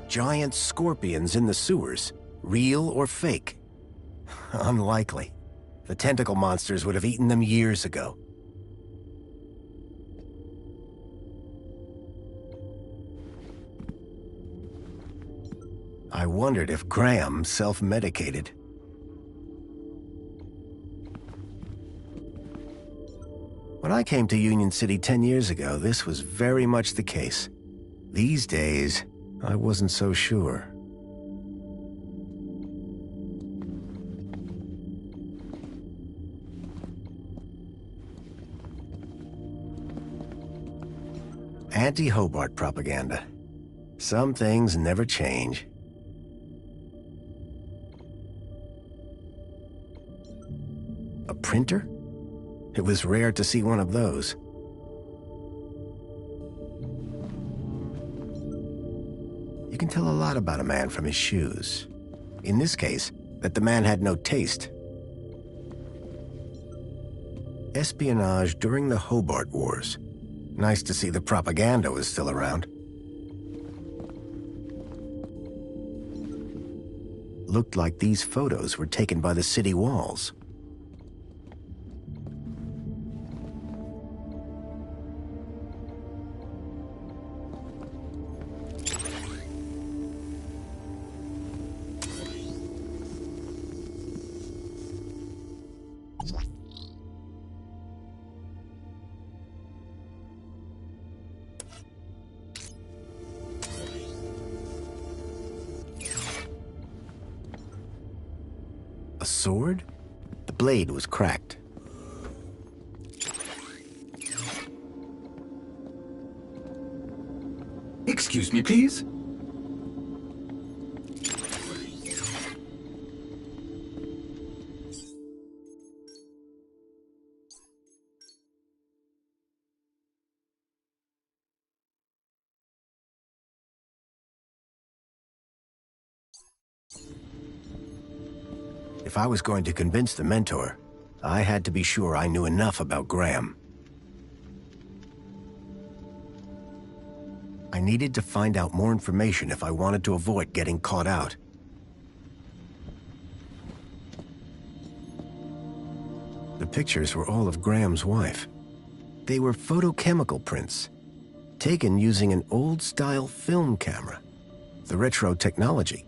Giant scorpions in the sewers. Real or fake? Unlikely. The tentacle monsters would have eaten them years ago. I wondered if Graham self-medicated. When I came to Union City 10 years ago, this was very much the case. These days, I wasn't so sure. Anti-Hobart propaganda. Some things never change. A printer? It was rare to see one of those. You can tell a lot about a man from his shoes. In this case, that the man had no taste. Espionage during the Hobart Wars. Nice to see the propaganda was still around. Looked like these photos were taken by the city walls. A sword? The blade was cracked. Excuse me, please. If I was going to convince the Mentor, I had to be sure I knew enough about Graham. I needed to find out more information if I wanted to avoid getting caught out. The pictures were all of Graham's wife. They were photochemical prints, taken using an old-style film camera. The retro technology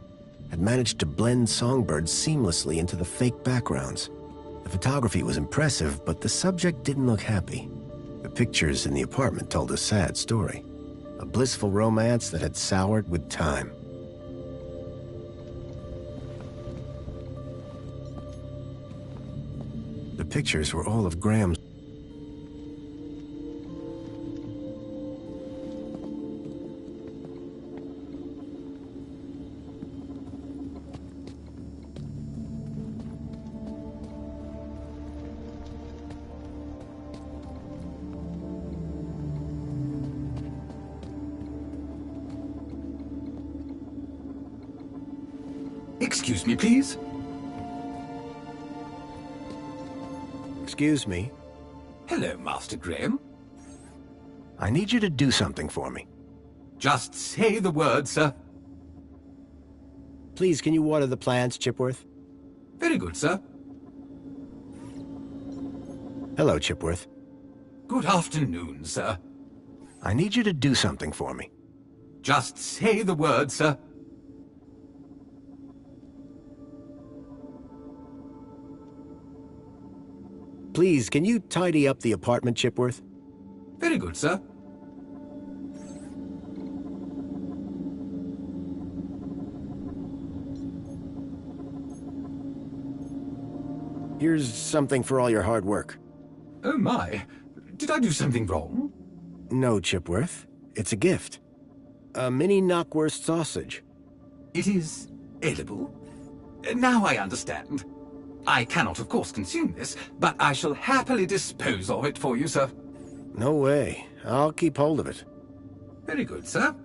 had managed to blend songbirds seamlessly into the fake backgrounds. The photography was impressive, but the subject didn't look happy. The pictures in the apartment told a sad story. A blissful romance that had soured with time. The pictures were all of Graham's. Excuse me, please. Excuse me. Hello, Master Graham. I need you to do something for me. Just say the word, sir. Please, can you water the plants, Chipworth? Very good, sir. Hello, Chipworth. Good afternoon, sir. I need you to do something for me. Just say the word, sir. Please, can you tidy up the apartment, Chipworth? Very good, sir. Here's something for all your hard work. Oh my. Did I do something wrong? No, Chipworth. It's a gift. A mini knockwurst sausage. It is edible? Now I understand. I cannot, of course, consume this, but I shall happily dispose of it for you, sir. No way. I'll keep hold of it. Very good, sir.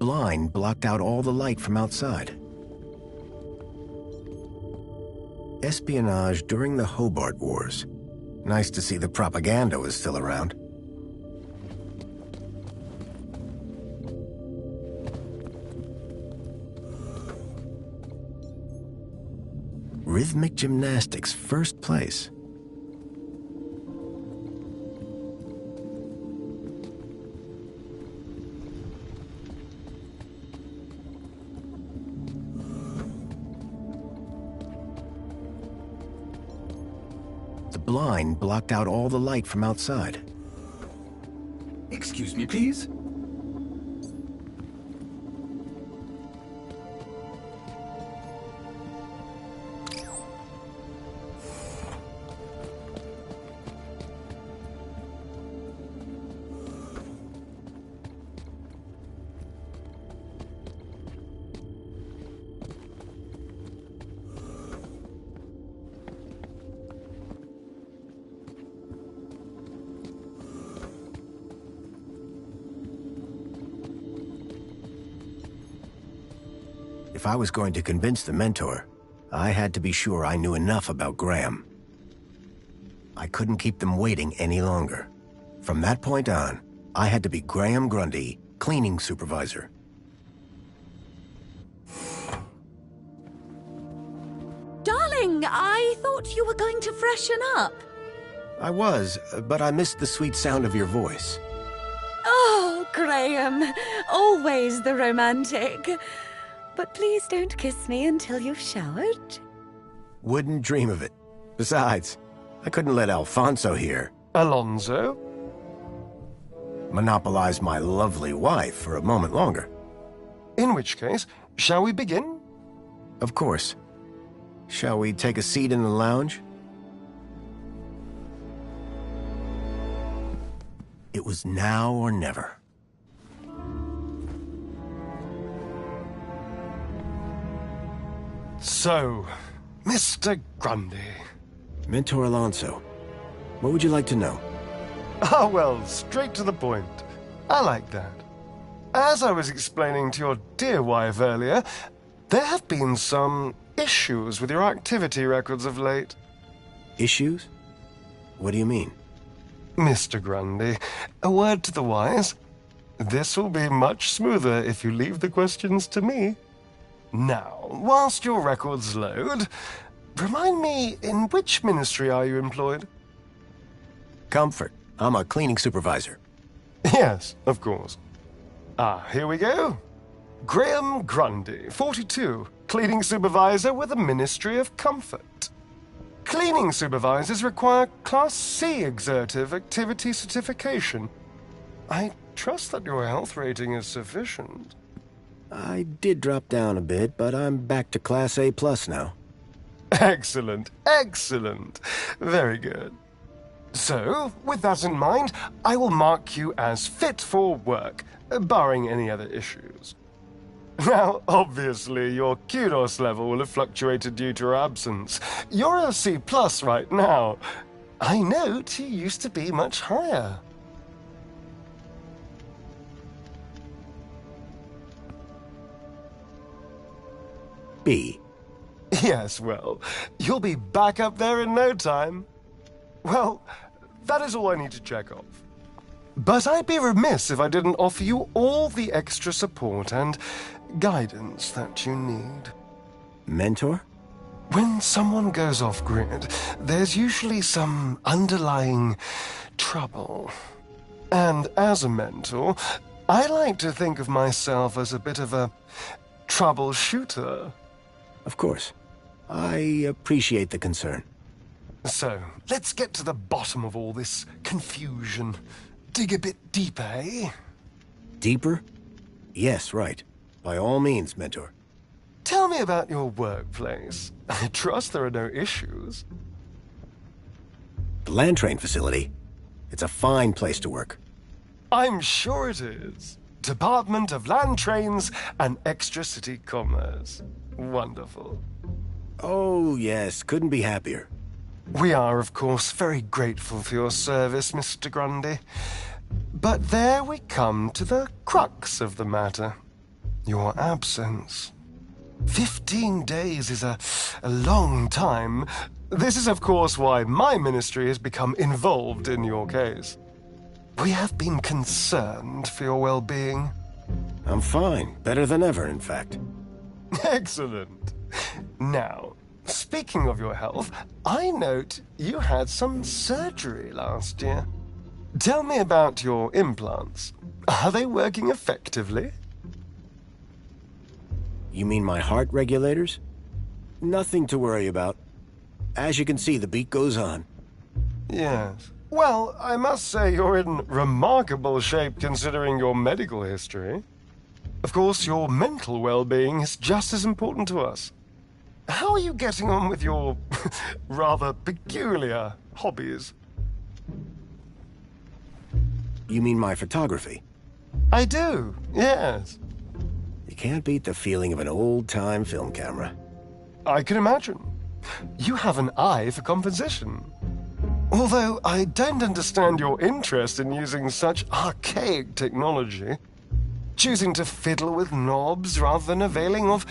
blind blocked out all the light from outside. Espionage during the Hobart Wars. Nice to see the propaganda was still around. Rhythmic gymnastics, first place. The blind blocked out all the light from outside. Excuse me, please. If I was going to convince the Mentor, I had to be sure I knew enough about Graham. I couldn't keep them waiting any longer. From that point on, I had to be Graham Grundy, cleaning supervisor. Darling, I thought you were going to freshen up. I was, but I missed the sweet sound of your voice. Oh, Graham, always the romantic. But please don't kiss me until you've showered. Wouldn't dream of it. Besides, I couldn't let Alfonso here. Alonso? Monopolize my lovely wife for a moment longer. In which case, shall we begin? Of course. Shall we take a seat in the lounge? It was now or never. So, Mr. Grundy. Mentor Alonso, what would you like to know? Ah, well, straight to the point. I like that. As I was explaining to your dear wife earlier, there have been some issues with your activity records of late. Issues? What do you mean? Mr. Grundy, a word to the wise. This will be much smoother if you leave the questions to me. Now, whilst your records load, remind me, in which ministry are you employed? Comfort. I'm a cleaning supervisor. Yes, of course. Ah, here we go. Graham Grundy, 42, cleaning supervisor with the Ministry of Comfort. Cleaning supervisors require Class C exertive activity certification. I trust that your health rating is sufficient. I did drop down a bit, but I'm back to Class A+ now. Excellent, excellent. Very good. So, with that in mind, I will mark you as fit for work, barring any other issues. Now, obviously, your kudos level will have fluctuated due to your absence. You're a C+ right now. I note you used to be much higher. B. Yes, well, you'll be back up there in no time. Well, that is all I need to check off. But I'd be remiss if I didn't offer you all the extra support and guidance that you need. Mentor? When someone goes off-grid, there's usually some underlying trouble. And as a mentor, I like to think of myself as a bit of a troubleshooter. Of course. I appreciate the concern. So, let's get to the bottom of all this confusion. Dig a bit deeper, eh? Deeper? Yes, right. By all means, Mentor. Tell me about your workplace. I trust there are no issues. The land train facility. It's a fine place to work. I'm sure it is. Department of Land Trains and Extra City Commerce. Wonderful. Oh, yes. Couldn't be happier. We are, of course, very grateful for your service, Mr. Grundy. But there we come to the crux of the matter. your absence. 15 days is a long time. This is, of course, why my ministry has become involved in your case. We have been concerned for your well-being. I'm fine. Better than ever, in fact. Excellent. Now, speaking of your health, I note you had some surgery last year. Tell me about your implants. Are they working effectively? You mean my heart regulators? Nothing to worry about. As you can see, the beat goes on. Yes. Well, I must say you're in remarkable shape considering your medical history. Of course, your mental well-being is just as important to us. How are you getting on with your rather peculiar hobbies? You mean my photography? I do, yes. You can't beat the feeling of an old-time film camera. I can imagine. You have an eye for composition. Although I don't understand your interest in using such archaic technology. Choosing to fiddle with knobs rather than availing of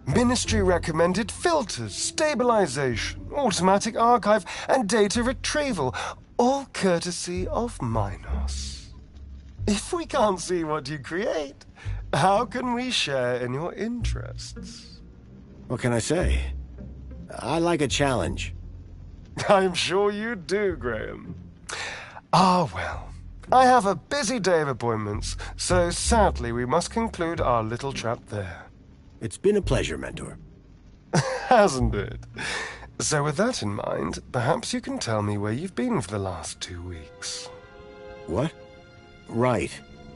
ministry-recommended filters, stabilization, automatic archive, and data retrieval, all courtesy of Minos. If we can't see what you create, how can we share in your interests? What can I say? I like a challenge. I'm sure you do, Graham. Ah, well. I have a busy day of appointments, so sadly we must conclude our little chat there. It's been a pleasure, Mentor. Hasn't it? So with that in mind, perhaps you can tell me where you've been for the last 2 weeks. What? Right.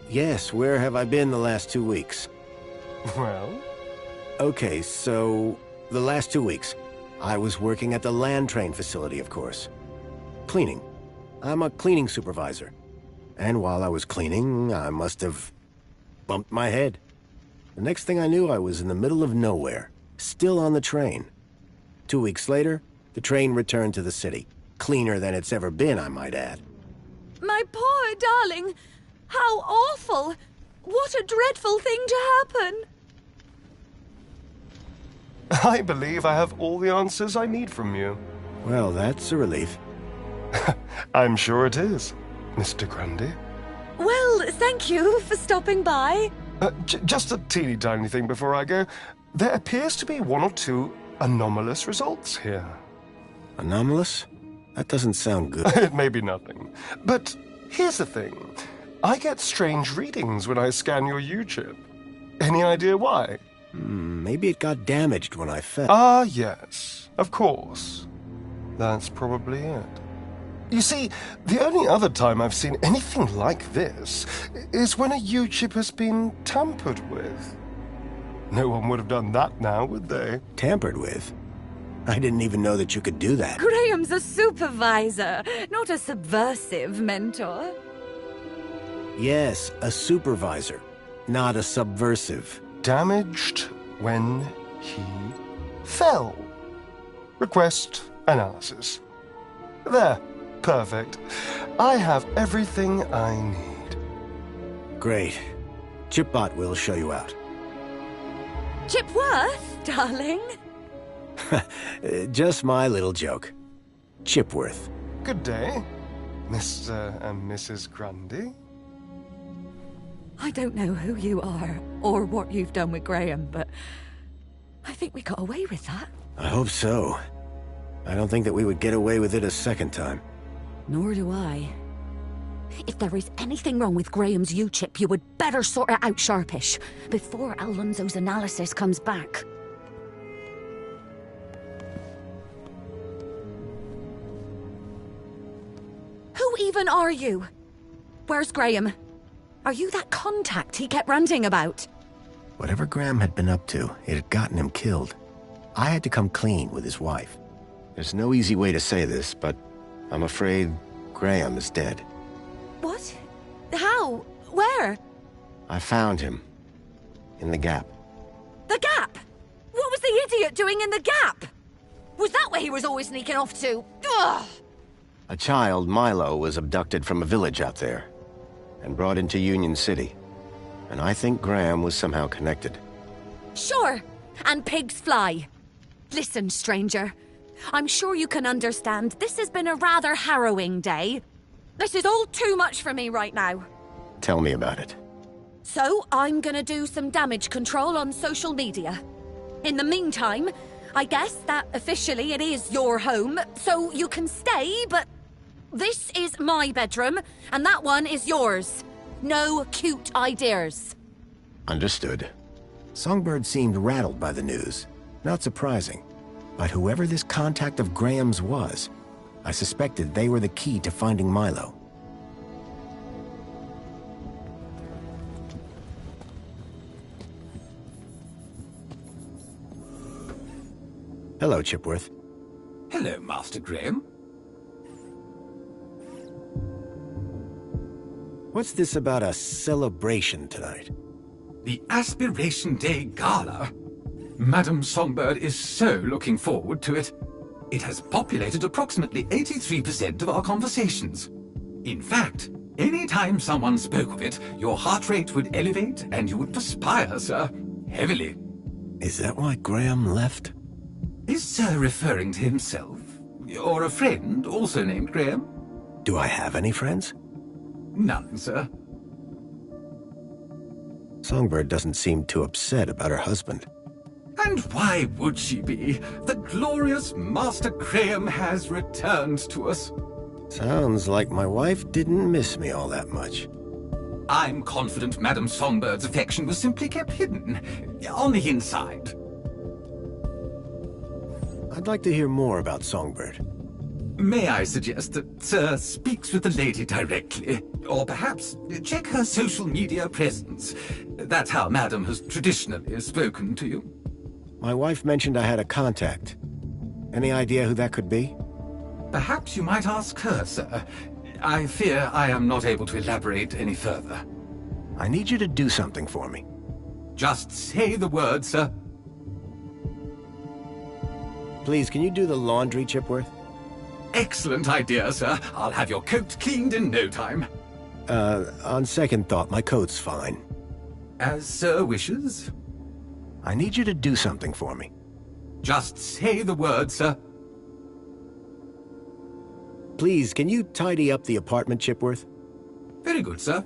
Yes, where have I been the last 2 weeks? Well? Okay, so the last 2 weeks, I was working at the land train facility, of course. Cleaning. I'm a cleaning supervisor. And while I was cleaning, I must have bumped my head. The next thing I knew, I was in the middle of nowhere, still on the train. 2 weeks later, the train returned to the city. Cleaner than it's ever been, I might add. My poor darling! How awful! What a dreadful thing to happen! I believe I have all the answers I need from you. Well, that's a relief. I'm sure it is, Mr. Grundy. Well, thank you for stopping by. Just a teeny tiny thing before I go. There appears to be 1 or 2 anomalous results here. Anomalous? That doesn't sound good. It may be nothing. But here's the thing. I get strange readings when I scan your U-chip. Any idea why? Maybe it got damaged when I fell. Ah, yes. Of course. That's probably it. You see, the only other time I've seen anything like this is when a U-chip has been tampered with. No one would have done that now, would they? Tampered with? I didn't even know that you could do that. Graham's a supervisor, not a subversive mentor. Yes, a supervisor, not a subversive. Damaged when he fell. Request analysis. There. Perfect. I have everything I need. Great. Chipbot will show you out. Chipworth, darling? Just my little joke. Chipworth. Good day, Mr. and Mrs. Grundy. I don't know who you are or what you've done with Graham, but I think we got away with that. I hope so. I don't think that we would get away with it a second time. Nor do I. If there is anything wrong with Graham's U-chip, you would better sort it out sharpish, before Alonso's analysis comes back. Who even are you? Where's Graham? Are you that contact he kept ranting about? Whatever Graham had been up to, it had gotten him killed. I had to come clean with his wife. There's no easy way to say this, but I'm afraid Graham is dead. What? How? Where? I found him. In the Gap. The Gap? What was the idiot doing in the Gap? Was that where he was always sneaking off to? Ugh! A child, Milo, was abducted from a village out there and brought into Union City. And I think Graham was somehow connected. Sure, and pigs fly. Listen, stranger. I'm sure you can understand this has been a rather harrowing day. This is all too much for me right now. Tell me about it. So, I'm gonna do some damage control on social media. In the meantime, I guess that officially it is your home, so you can stay, but this is my bedroom, and that one is yours. No cute ideas. Understood. Songbird seemed rattled by the news. Not surprising. But whoever this contact of Graham's was, I suspected they were the key to finding Milo. Hello, Chipworth. Hello, Master Graham. What's this about a celebration tonight? The Aspiration Day Gala. Madam Songbird is so looking forward to it. It has populated approximately 83% of our conversations. In fact, any time someone spoke of it, your heart rate would elevate and you would perspire, sir. Heavily. Is that why Graham left? Is Sir referring to himself? Or a friend also named Graham? Do I have any friends? None, sir. Songbird doesn't seem too upset about her husband. And why would she be? The glorious Master Graham has returned to us. Sounds like my wife didn't miss me all that much. I'm confident Madam Songbird's affection was simply kept hidden, on the inside. I'd like to hear more about Songbird. May I suggest that Sir speaks with the lady directly? Or perhaps check her social media presence. That's how Madam has traditionally spoken to you. My wife mentioned I had a contact. Any idea who that could be? Perhaps you might ask her, sir. I fear I am not able to elaborate any further. I need you to do something for me. Just say the word, sir. Please, can you do the laundry, Chipworth? Excellent idea, sir. I'll have your coat cleaned in no time. On second thought, my coat's fine. As Sir wishes. I need you to do something for me. Just say the word, sir. Please, can you tidy up the apartment, Chipworth? Very good, sir.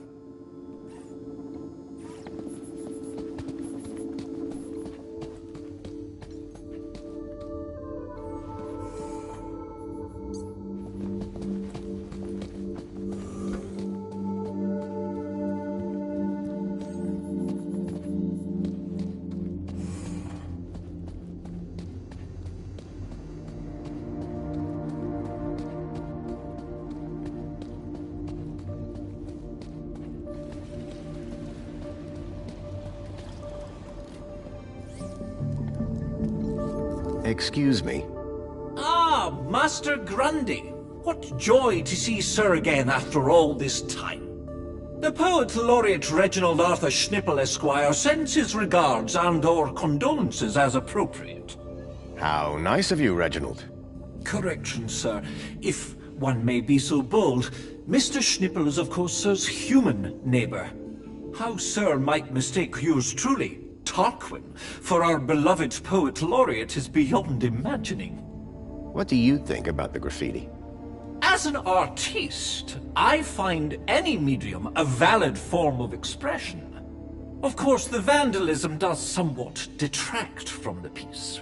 Excuse me. Ah, Master Grundy. What joy to see Sir again after all this time. The Poet Laureate Reginald Arthur Schnippel, Esquire, sends his regards and/or condolences as appropriate. How nice of you, Reginald. Correction, sir. If one may be so bold, Mr. Schnippel is of course Sir's human neighbour. How Sir might mistake yours truly, Tarquin, for our beloved Poet Laureate is beyond imagining. What do you think about the graffiti? As an artiste, I find any medium a valid form of expression. Of course, the vandalism does somewhat detract from the piece.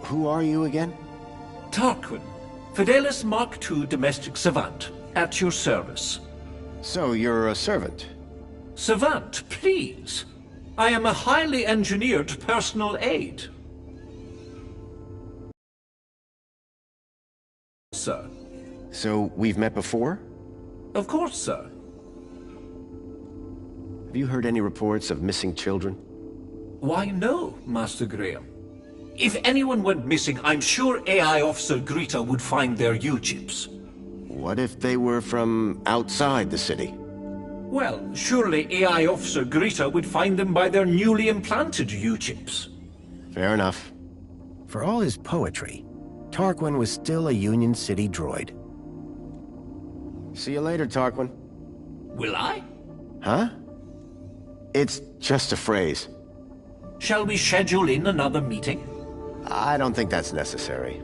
Who are you again? Tarquin, Fidelis Mark II domestic savant, at your service. So you're a servant? Savant, please. I am a highly engineered personal aid. Sir. So we've met before? Of course, sir. Have you heard any reports of missing children? Why, no, Master Graham. If anyone went missing, I'm sure AI Officer Greta would find their U-chips. What if they were from outside the city? Well, surely AI Officer Greta would find them by their newly implanted U-chips. Fair enough. For all his poetry, Tarquin was still a Union City droid. See you later, Tarquin. Will I? Huh? It's just a phrase. Shall we schedule in another meeting? I don't think that's necessary.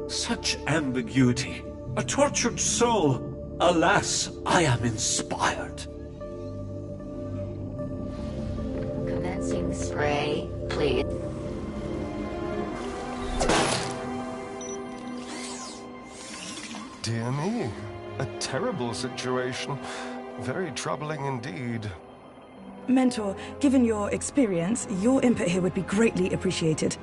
Such ambiguity. A tortured soul. Alas, I am inspired. Commencing spray, please. Dear me, a terrible situation. Very troubling indeed. Mentor, given your experience, your input here would be greatly appreciated.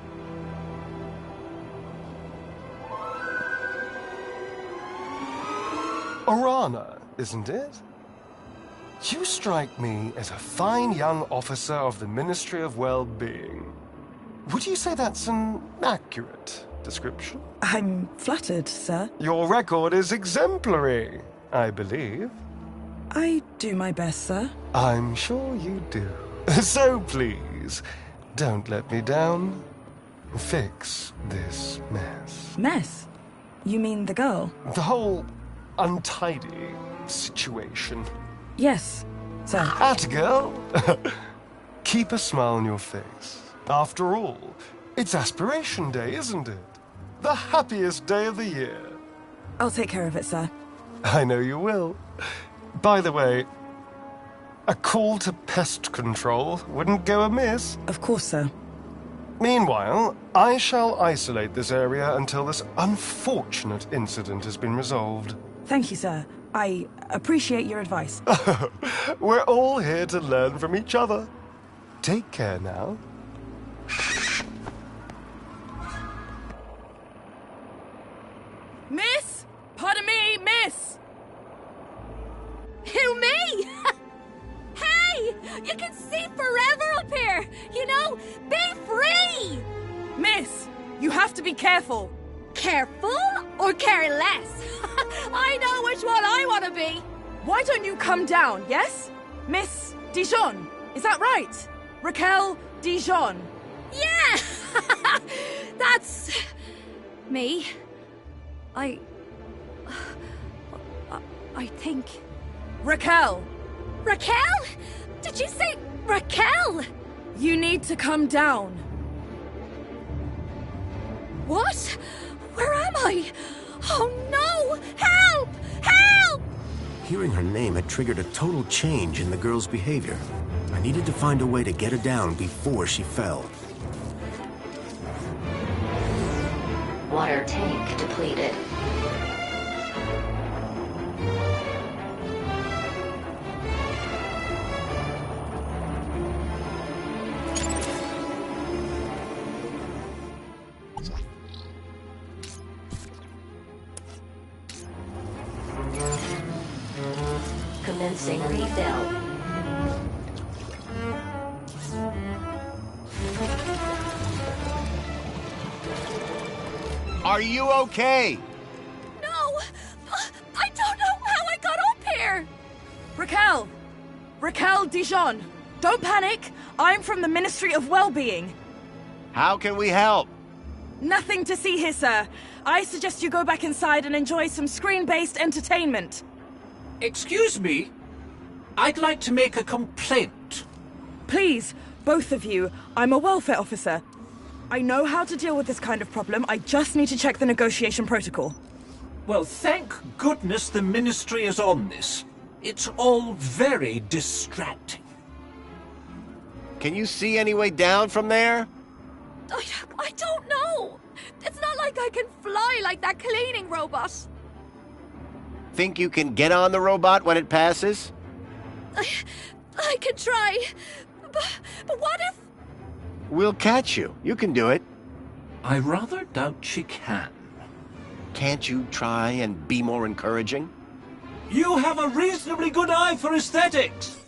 Orana, isn't it? You strike me as a fine young officer of the Ministry of Well-Being. Would you say that's an accurate description? I'm flattered, sir. Your record is exemplary, I believe. I do my best, sir. I'm sure you do. So please, don't let me down. Fix this mess. Mess? You mean the girl? The whole untidy situation. Yes, sir. That girl. Keep a smile on your face. After all, it's Aspiration Day, isn't it? The happiest day of the year. I'll take care of it, sir. I know you will. By the way, a call to pest control wouldn't go amiss. Of course, sir. Meanwhile, I shall isolate this area until this unfortunate incident has been resolved. Thank you, sir. I appreciate your advice. We're all here to learn from each other. Take care now. Miss? Pardon me, miss! Who, me? Hey! You can see forever up here! You know, be free! Miss, you have to be careful. Careful or careless? I know which one I want to be. Why don't you come down, yes? Miss Dijon, is that right? Raquel Dijon. Yeah! That's... me. I think... Raquel! Raquel? Did you say Raquel? You need to come down. What? Where am I? Oh no! Help! Help! Hearing her name had triggered a total change in the girl's behavior. I needed to find a way to get her down before she fell. Water tank depleted. Commencing refill. Are you okay? No! I don't know how I got up here! Raquel! Raquel Dijon! Don't panic! I'm from the Ministry of Well-Being. How can we help? Nothing to see here, sir. I suggest you go back inside and enjoy some screen-based entertainment. Excuse me? I'd like to make a complaint. Please, both of you. I'm a welfare officer. I know how to deal with this kind of problem. I just need to check the negotiation protocol. Well, thank goodness the Ministry is on this. It's all very distracting. Can you see any way down from there? I don't know. It's not like I can fly like that cleaning robot. Think you can get on the robot when it passes? I can try. But what if... We'll catch you. You can do it. I rather doubt she can. Can't you try and be more encouraging? You have a reasonably good eye for aesthetics.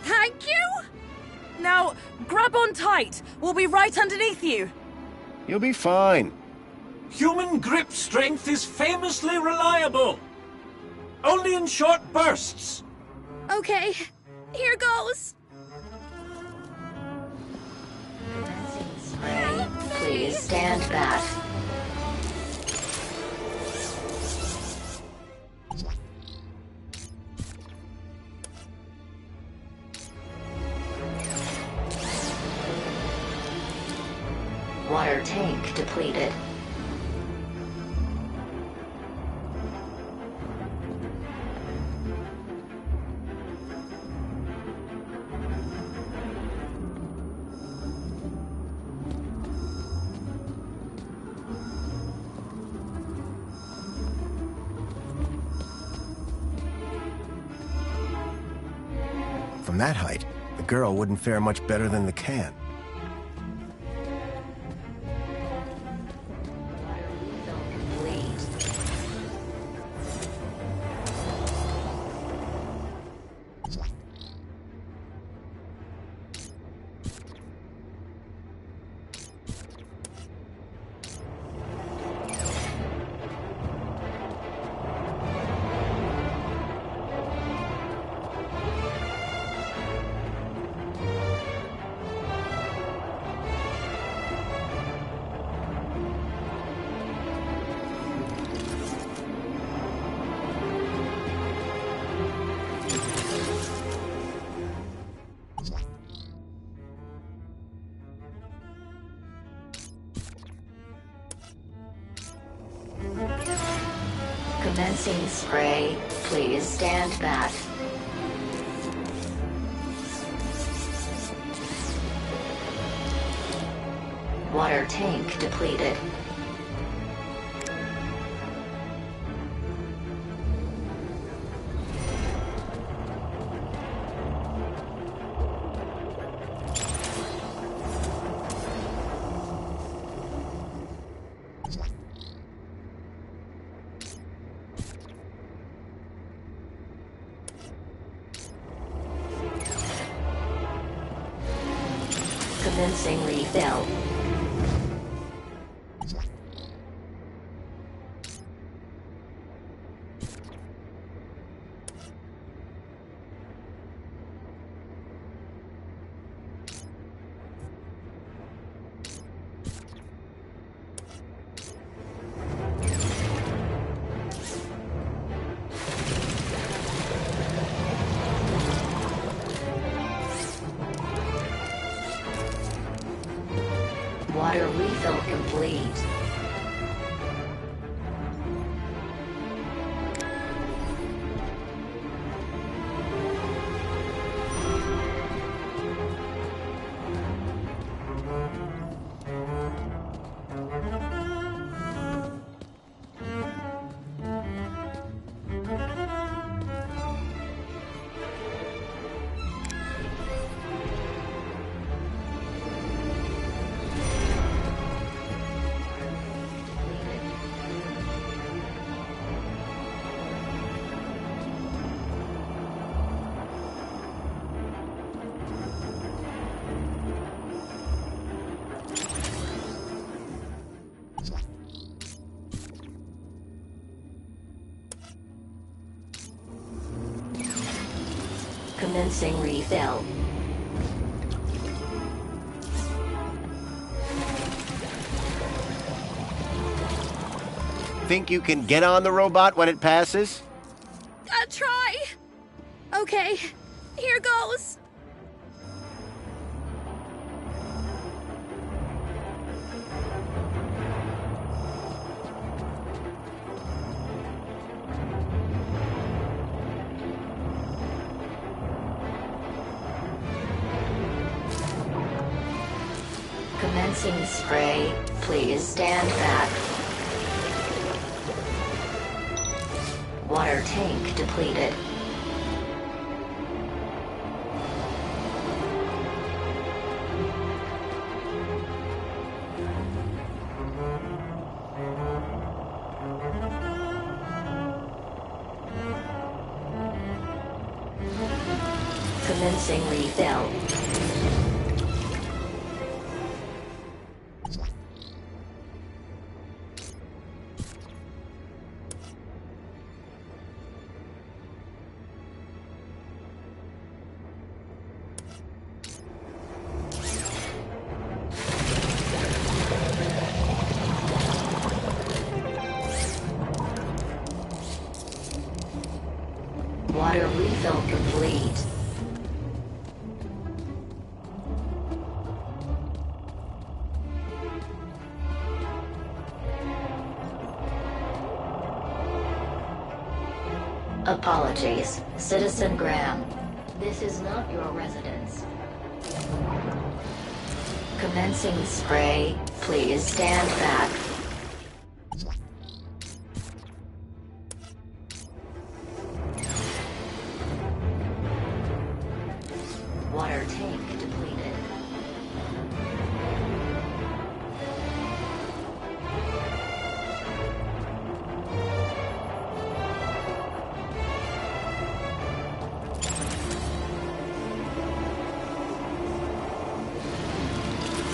Thank you! Now, grab on tight. We'll be right underneath you. You'll be fine. Human grip strength is famously reliable. Only in short bursts. Okay, here goes. Please stand back. Water tank depleted. From that height, the girl wouldn't fare much better than the can. Commencing spray. Please stand back. Water tank depleted. Commencing refill. Water refill complete. Commencing refill. Think you can get on the robot when it passes? I'll try. Okay, here goes. Commencing spray. Please stand back. Water tank depleted. Commencing refill. Water refill complete. Apologies, Citizen Graham. This is not your residence. Commencing spray. Please stand back. Water tank depleted.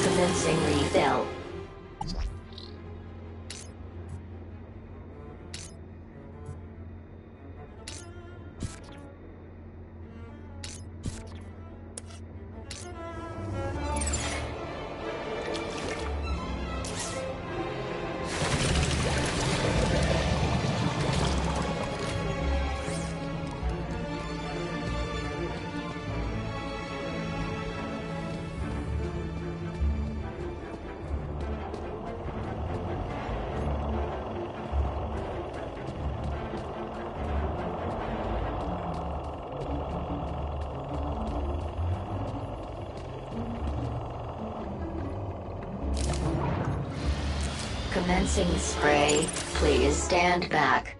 Commencing refill. Commencing spray. Please stand back.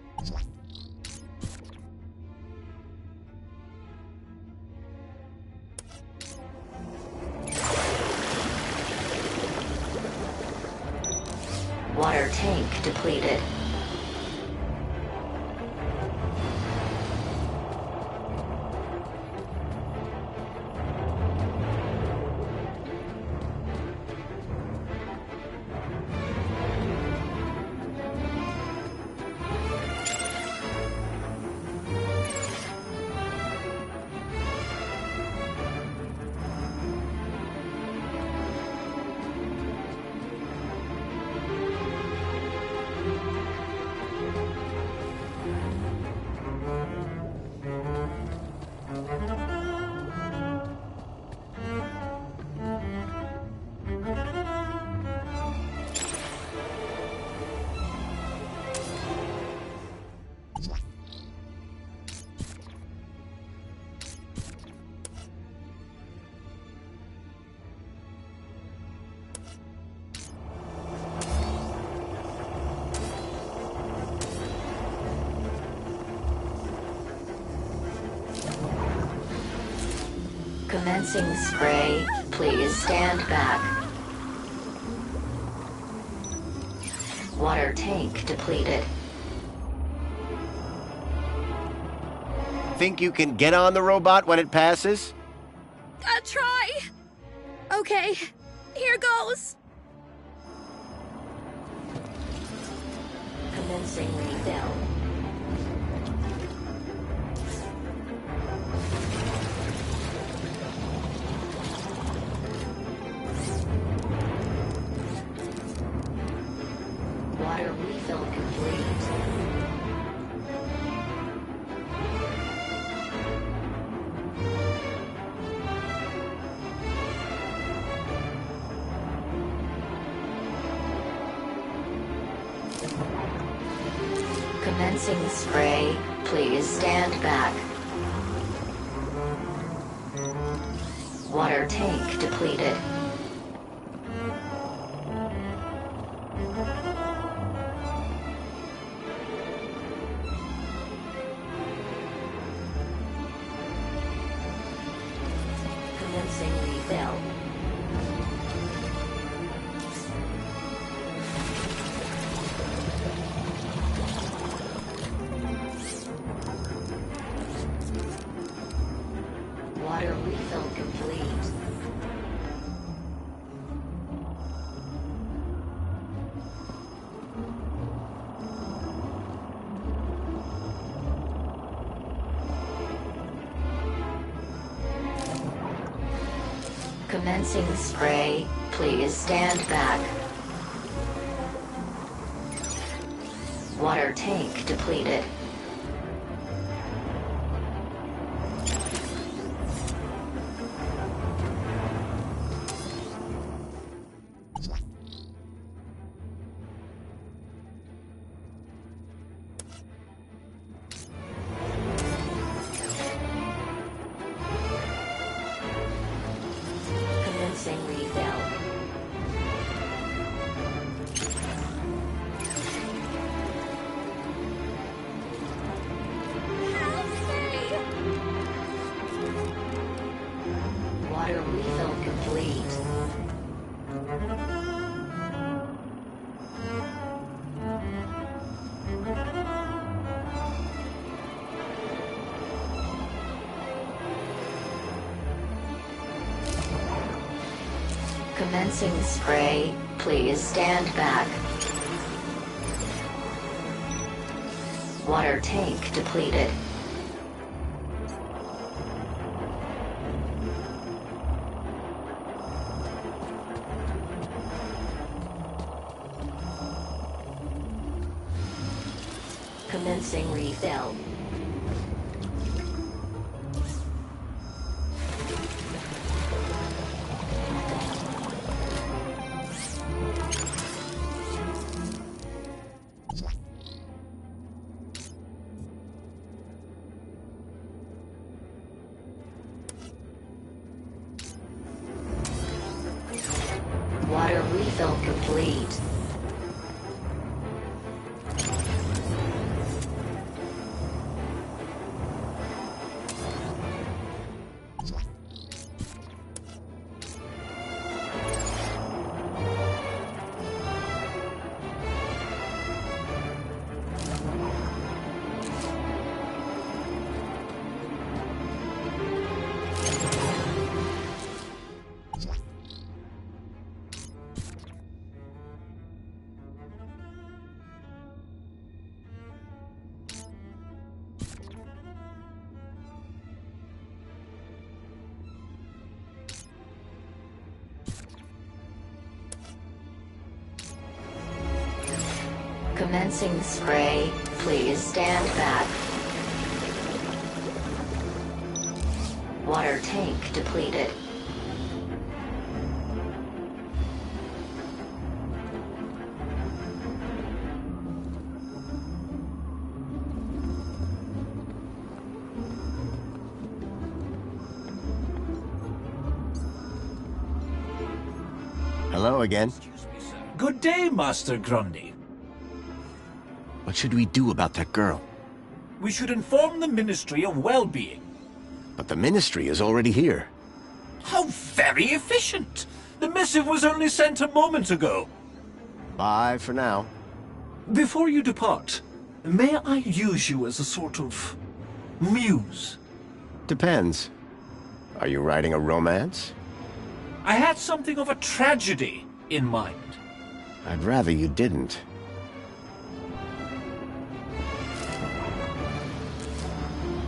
Water tank depleted. Commencing spray. Please stand back. Water tank depleted. Think you can get on the robot when it passes? Try. Okay, here goes. Commencing refill. Water refill complete. Commencing spray. Please stand back. Water tank depleted. Commencing refill. Water Commencing spray. Please stand back. Water tank depleted. Commencing refill. Water refill complete. Commencing spray. Please stand back. Water tank depleted. Commencing refill. Water refill complete. Commencing spray. Please stand back. Water tank depleted. Hello again. Good day, Master Grundy. What should we do about that girl? We should inform the Ministry of Well-Being. But the Ministry is already here. How very efficient! The missive was only sent a moment ago. Bye for now. Before you depart, may I use you as a sort of muse? Depends. Are you writing a romance? I had something of a tragedy in mind. I'd rather you didn't.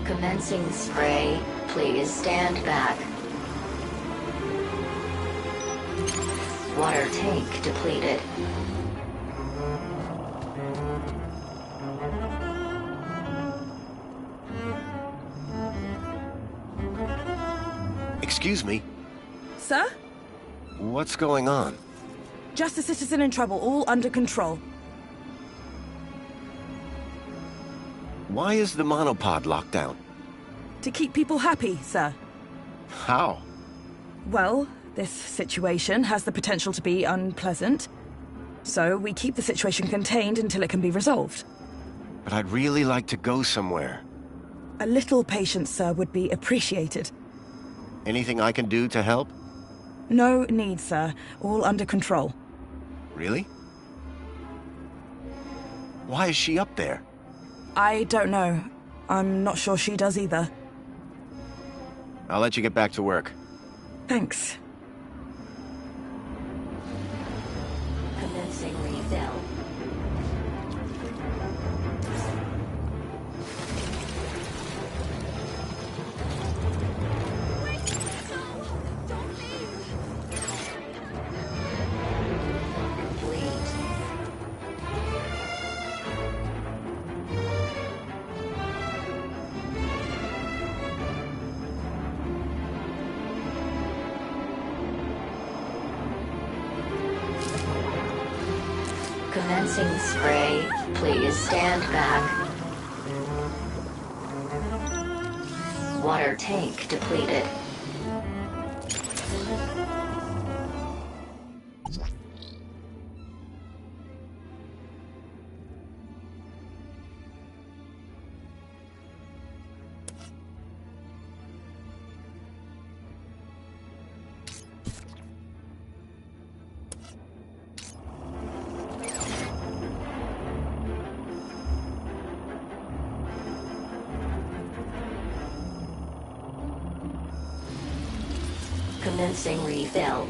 Commencing spray. Please stand back. Water tank depleted. Excuse me. Sir? What's going on? Just a citizen in trouble, all under control. Why is the monopod locked down? To keep people happy, sir. How? Well, this situation has the potential to be unpleasant. So we keep the situation contained until it can be resolved. But I'd really like to go somewhere. A little patience, sir, would be appreciated. Anything I can do to help? No need, sir. All under control. Really? Why is she up there? I don't know. I'm not sure she does either. I'll let you get back to work. Thanks. Commencing refill. Commencing spray. Please stand back. Water tank depleted. Commencing refill.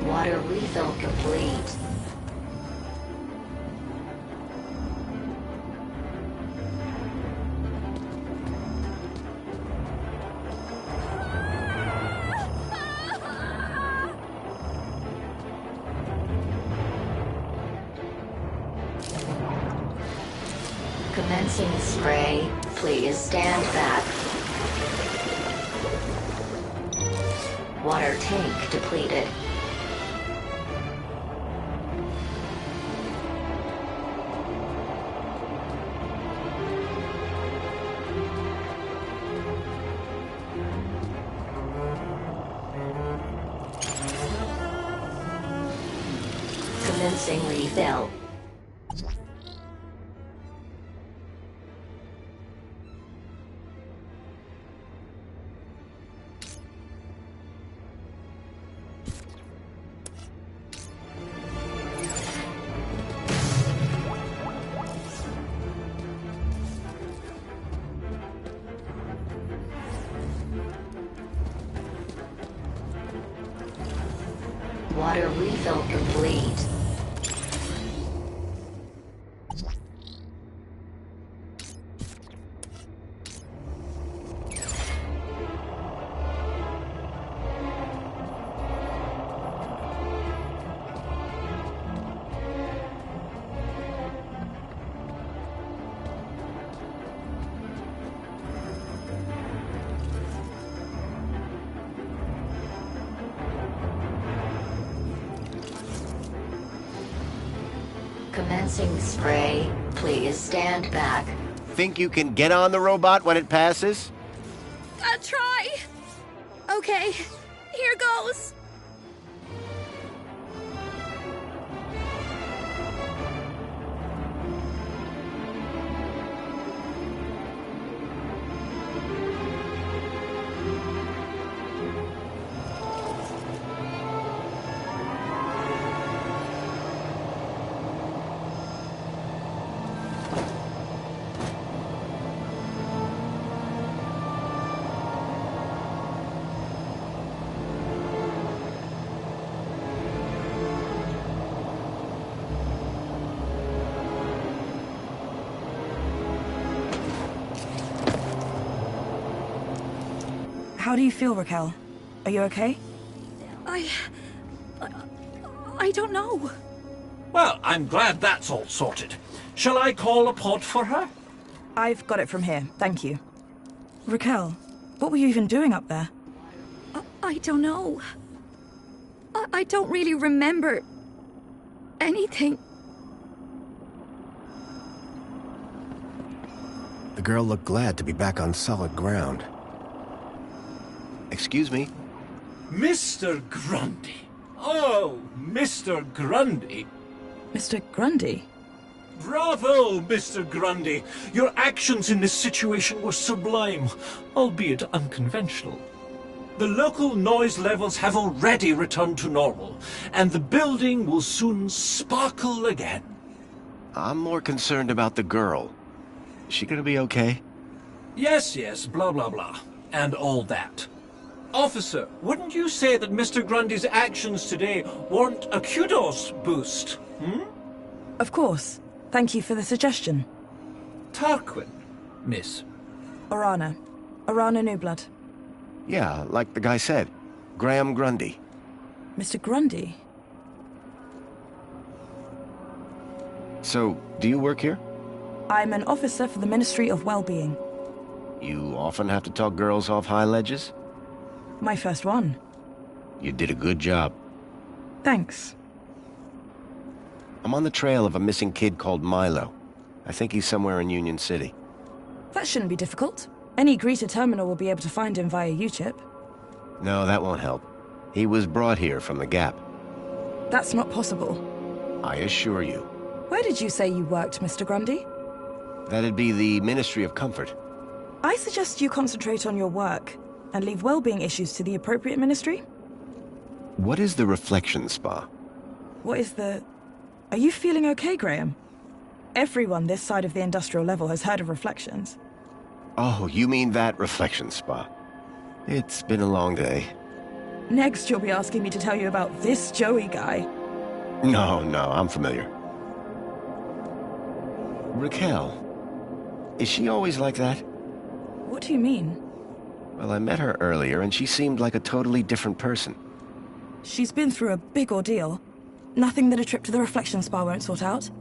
Water refill complete. Commencing spray. Please stand back. Water tank depleted. Commencing refill. Water refill complete. Commencing spray. Please stand back. Think you can get on the robot when it passes? I'll try. Okay, here goes. How do you feel, Raquel? Are you okay? I don't know. Well, I'm glad that's all sorted. Shall I call a pod for her? I've got it from here, thank you. Raquel, what were you even doing up there? I don't know. I don't really remember anything. The girl looked glad to be back on solid ground. Excuse me? Mr. Grundy. Oh, Mr. Grundy. Mr. Grundy? Bravo, Mr. Grundy. Your actions in this situation were sublime, albeit unconventional. The local noise levels have already returned to normal, and the building will soon sparkle again. I'm more concerned about the girl. Is she gonna be okay? Yes, blah, blah, blah, and all that. Officer, wouldn't you say that Mr. Grundy's actions today warrant a kudos boost, Of course. Thank you for the suggestion. Tarquin, miss. Orana. Orana Newblood. Yeah, like the guy said. Graham Grundy. Mr. Grundy? So, do you work here? I'm an officer for the Ministry of Well-Being. You often have to talk girls off high ledges? My first one. You did a good job. Thanks. I'm on the trail of a missing kid called Milo. I think he's somewhere in Union City. That shouldn't be difficult. Any Greta terminal will be able to find him via U-chip. No, that won't help. He was brought here from the Gap. That's not possible. I assure you. Where did you say you worked, Mr. Grundy? That'd be the Ministry of Comfort. I suggest you concentrate on your work and leave well-being issues to the appropriate ministry. What is the Reflection Spa? What is the... Are you feeling okay, Graham? Everyone this side of the industrial level has heard of Reflections. Oh, you mean that Reflection Spa. It's been a long day. Next, you'll be asking me to tell you about this Joey guy. No, I'm familiar. Raquel. Is she always like that? What do you mean? Well, I met her earlier, and she seemed like a totally different person. She's been through a big ordeal. Nothing that a trip to the Reflection Spa won't sort out.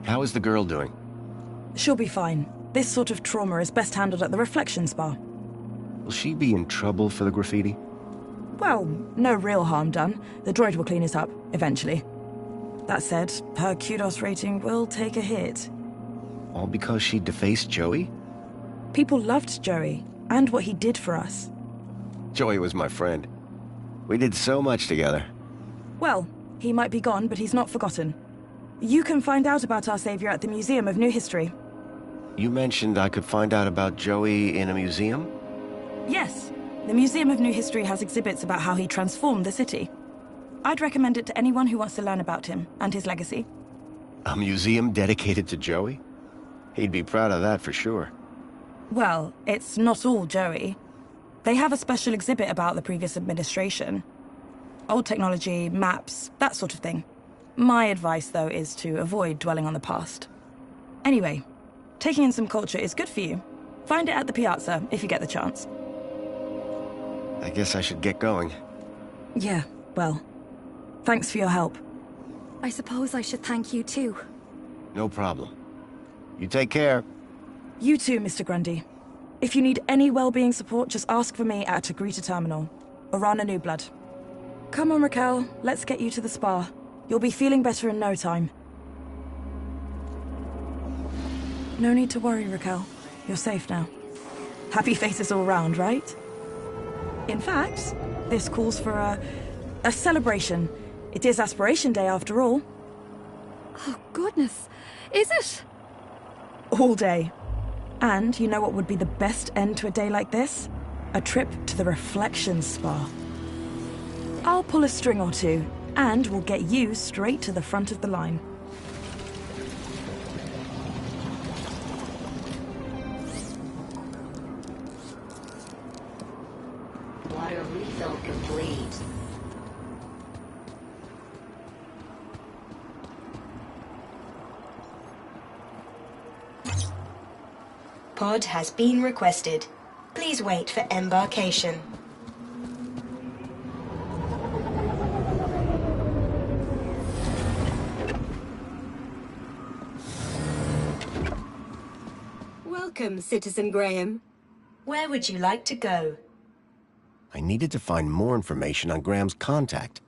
How is the girl doing? She'll be fine. This sort of trauma is best handled at the Reflection Spa. Will she be in trouble for the graffiti? Well, no real harm done. The droid will clean it up, eventually. That said, her kudos rating will take a hit. All because she defaced Joey? People loved Joey, and what he did for us. Joey was my friend. We did so much together. Well, he might be gone, but he's not forgotten. You can find out about our savior at the Museum of New History. You mentioned I could find out about Joey in a museum? Yes. The Museum of New History has exhibits about how he transformed the city. I'd recommend it to anyone who wants to learn about him and his legacy. A museum dedicated to Joey? He'd be proud of that for sure. Well, it's not all Joey. They have a special exhibit about the previous administration. Old technology, maps, that sort of thing. My advice, though, is to avoid dwelling on the past. Anyway, taking in some culture is good for you. Find it at the Piazza, if you get the chance. I guess I should get going. Yeah, well, thanks for your help. I suppose I should thank you too. No problem. You take care. You too, Mr. Grundy. If you need any well-being support, just ask for me at a Greta terminal. Orana Newblood. Come on, Raquel. Let's get you to the spa. You'll be feeling better in no time. No need to worry, Raquel. You're safe now. Happy faces all round, right? In fact, this calls for a celebration. It is Aspiration Day, after all. Oh, goodness. Is it? All day. And you know what would be the best end to a day like this? A trip to the Reflection Spa. I'll pull a string or two, and we'll get you straight to the front of the line. Water refill complete. Pod has been requested. Please wait for embarkation. Welcome, Citizen Graham. Where would you like to go? I needed to find more information on Graham's contact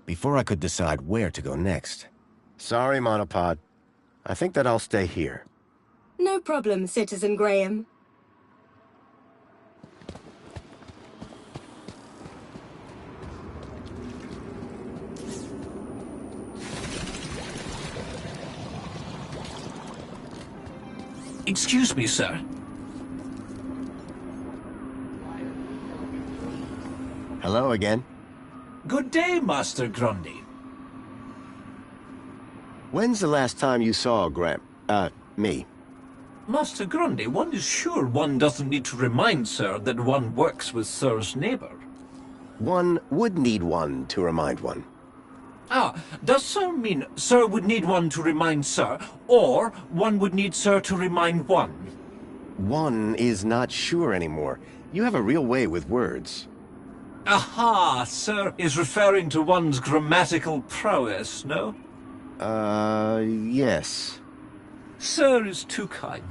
before I could decide where to go next. Sorry, Monopod. I think that I'll stay here. No problem, Citizen Graham. Excuse me, sir. Hello again. Good day, Master Grundy. When's the last time you saw me? Master Grundy, one is sure one doesn't need to remind Sir that one works with Sir's neighbor. One would need one to remind one. Ah, does Sir mean Sir would need one to remind Sir, or one would need Sir to remind one? One is not sure anymore. You have a real way with words. Aha, Sir is referring to one's grammatical prowess, no? Yes. Sir is too kind.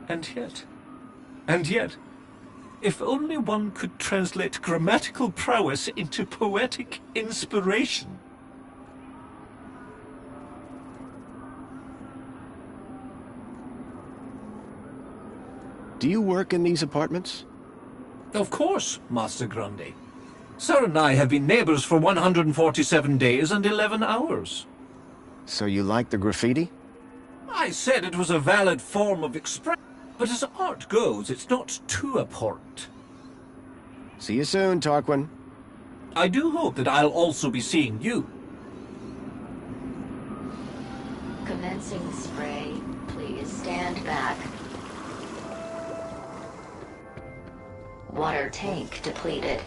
And yet, if only one could translate grammatical prowess into poetic inspiration. Do you work in these apartments? Of course, Master Grundy. Sir and I have been neighbors for 147 days and 11 hours. So you like the graffiti? I said it was a valid form of expression, but as art goes, it's not too abhorrent. See you soon, Tarquin. I do hope that I'll also be seeing you. Commencing spray. Please stand back. Water tank depleted.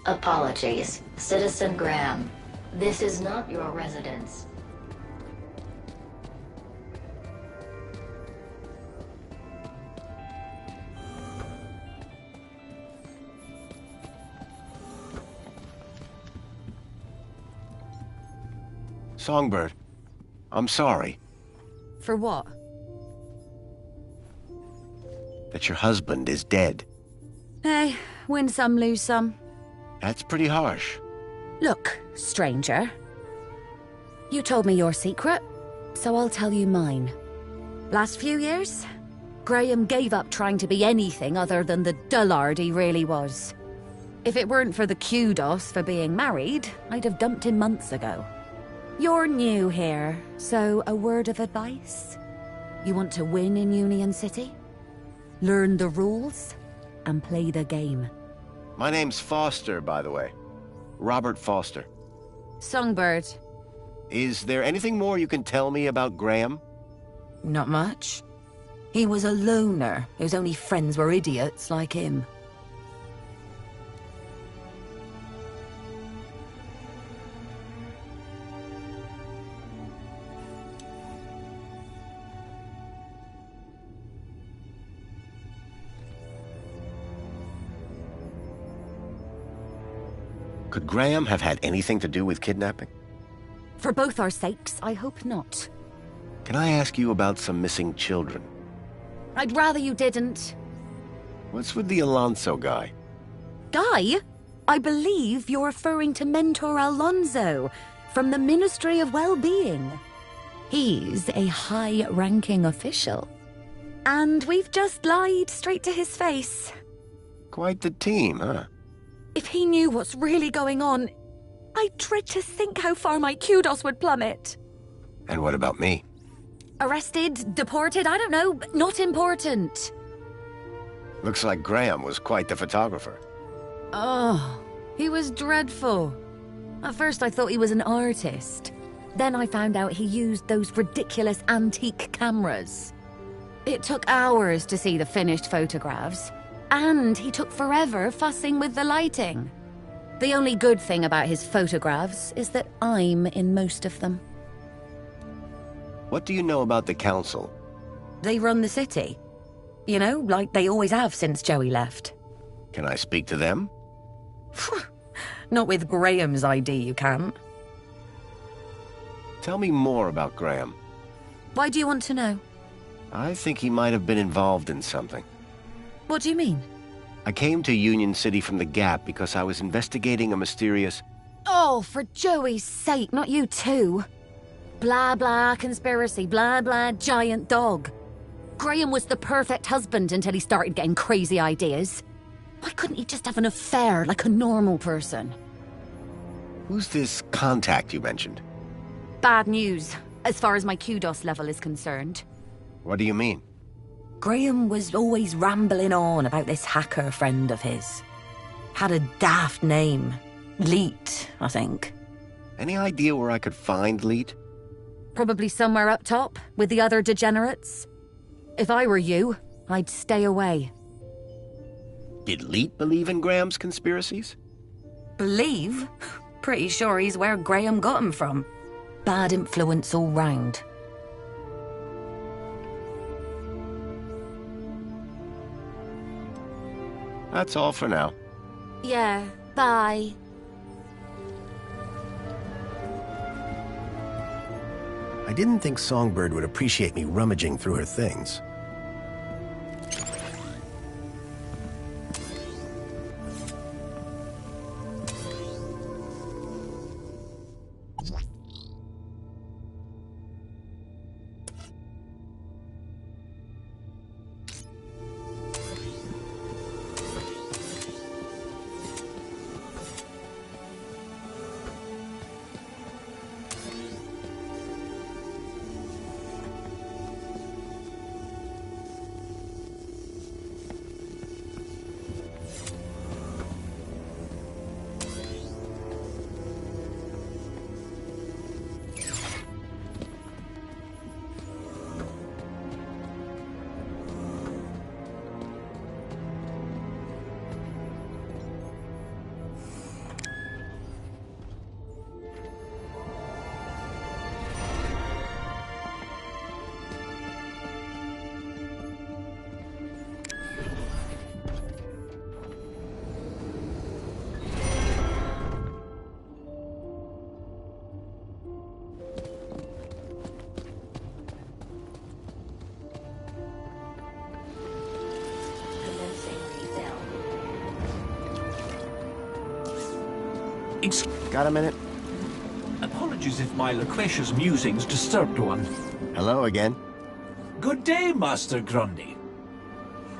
Apologies, Citizen Graham. This is not your residence. Songbird, I'm sorry For what? that your husband is dead. Hey, win some, lose some. That's pretty harsh. Look, stranger. You told me your secret, so I'll tell you mine. Last few years, Graham gave up trying to be anything other than the dullard he really was. If it weren't for the kudos for being married, I'd have dumped him months ago. You're new here, so a word of advice? You want to win in Union City? Learn the rules and play the game. My name's Foster, by the way. Robert Foster. Songbird. Is there anything more you can tell me about Graham? Not much. He was a loner whose only friends were idiots like him. Could Graham have had anything to do with kidnapping? For both our sakes, I hope not. Can I ask you about some missing children? I'd rather you didn't. What's with the Alonso guy? Guy? I believe you're referring to Mentor Alonso from the Ministry of Well-Being. He's a high-ranking official. And we've just lied straight to his face. Quite the team, huh? If he knew what's really going on, I dread to think how far my kudos would plummet. And what about me? Arrested, deported, I don't know, not important. Looks like Graham was quite the photographer. Oh, he was dreadful. At first I thought he was an artist. Then I found out he used those ridiculous antique cameras. It took hours to see the finished photographs. And he took forever fussing with the lighting. The only good thing about his photographs is that I'm in most of them. What do you know about the council? They run the city. You know, like they always have since Joey left. Can I speak to them? Not with Graham's ID, you can't. Tell me more about Graham. Why do you want to know? I think he might have been involved in something. What do you mean? I came to Union City from the Gap because I was investigating a mysterious... Oh, for Joey's sake, not you too. Blah, blah, conspiracy, blah, blah, giant dog. Graham was the perfect husband until he started getting crazy ideas. Why couldn't he just have an affair like a normal person? Who's this contact you mentioned? Bad news, as far as my kudos level is concerned. What do you mean? Graham was always rambling on about this hacker friend of his. Had a daft name. Leet, I think. Any idea where I could find Leet? Probably somewhere up top, with the other degenerates. If I were you, I'd stay away. Did Leet believe in Graham's conspiracies? Believe? Pretty sure he's where Graham got him from. Bad influence all round. That's all for now. Yeah, bye. I didn't think Songbird would appreciate me rummaging through her things. Got a minute? Apologies if my loquacious musings disturbed one. Hello again. Good day, Master Grundy.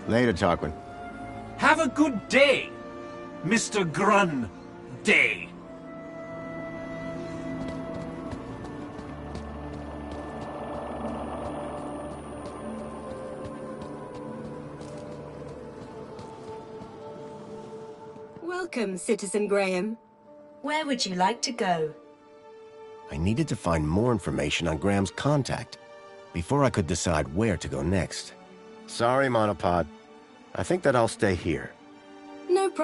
Later, Tarquin. Have a good day, Mr. Grundy. Welcome, Citizen Graham. Where would you like to go? I needed to find more information on Graham's contact before I could decide where to go next. Sorry, Monopod. I think that I'll stay here.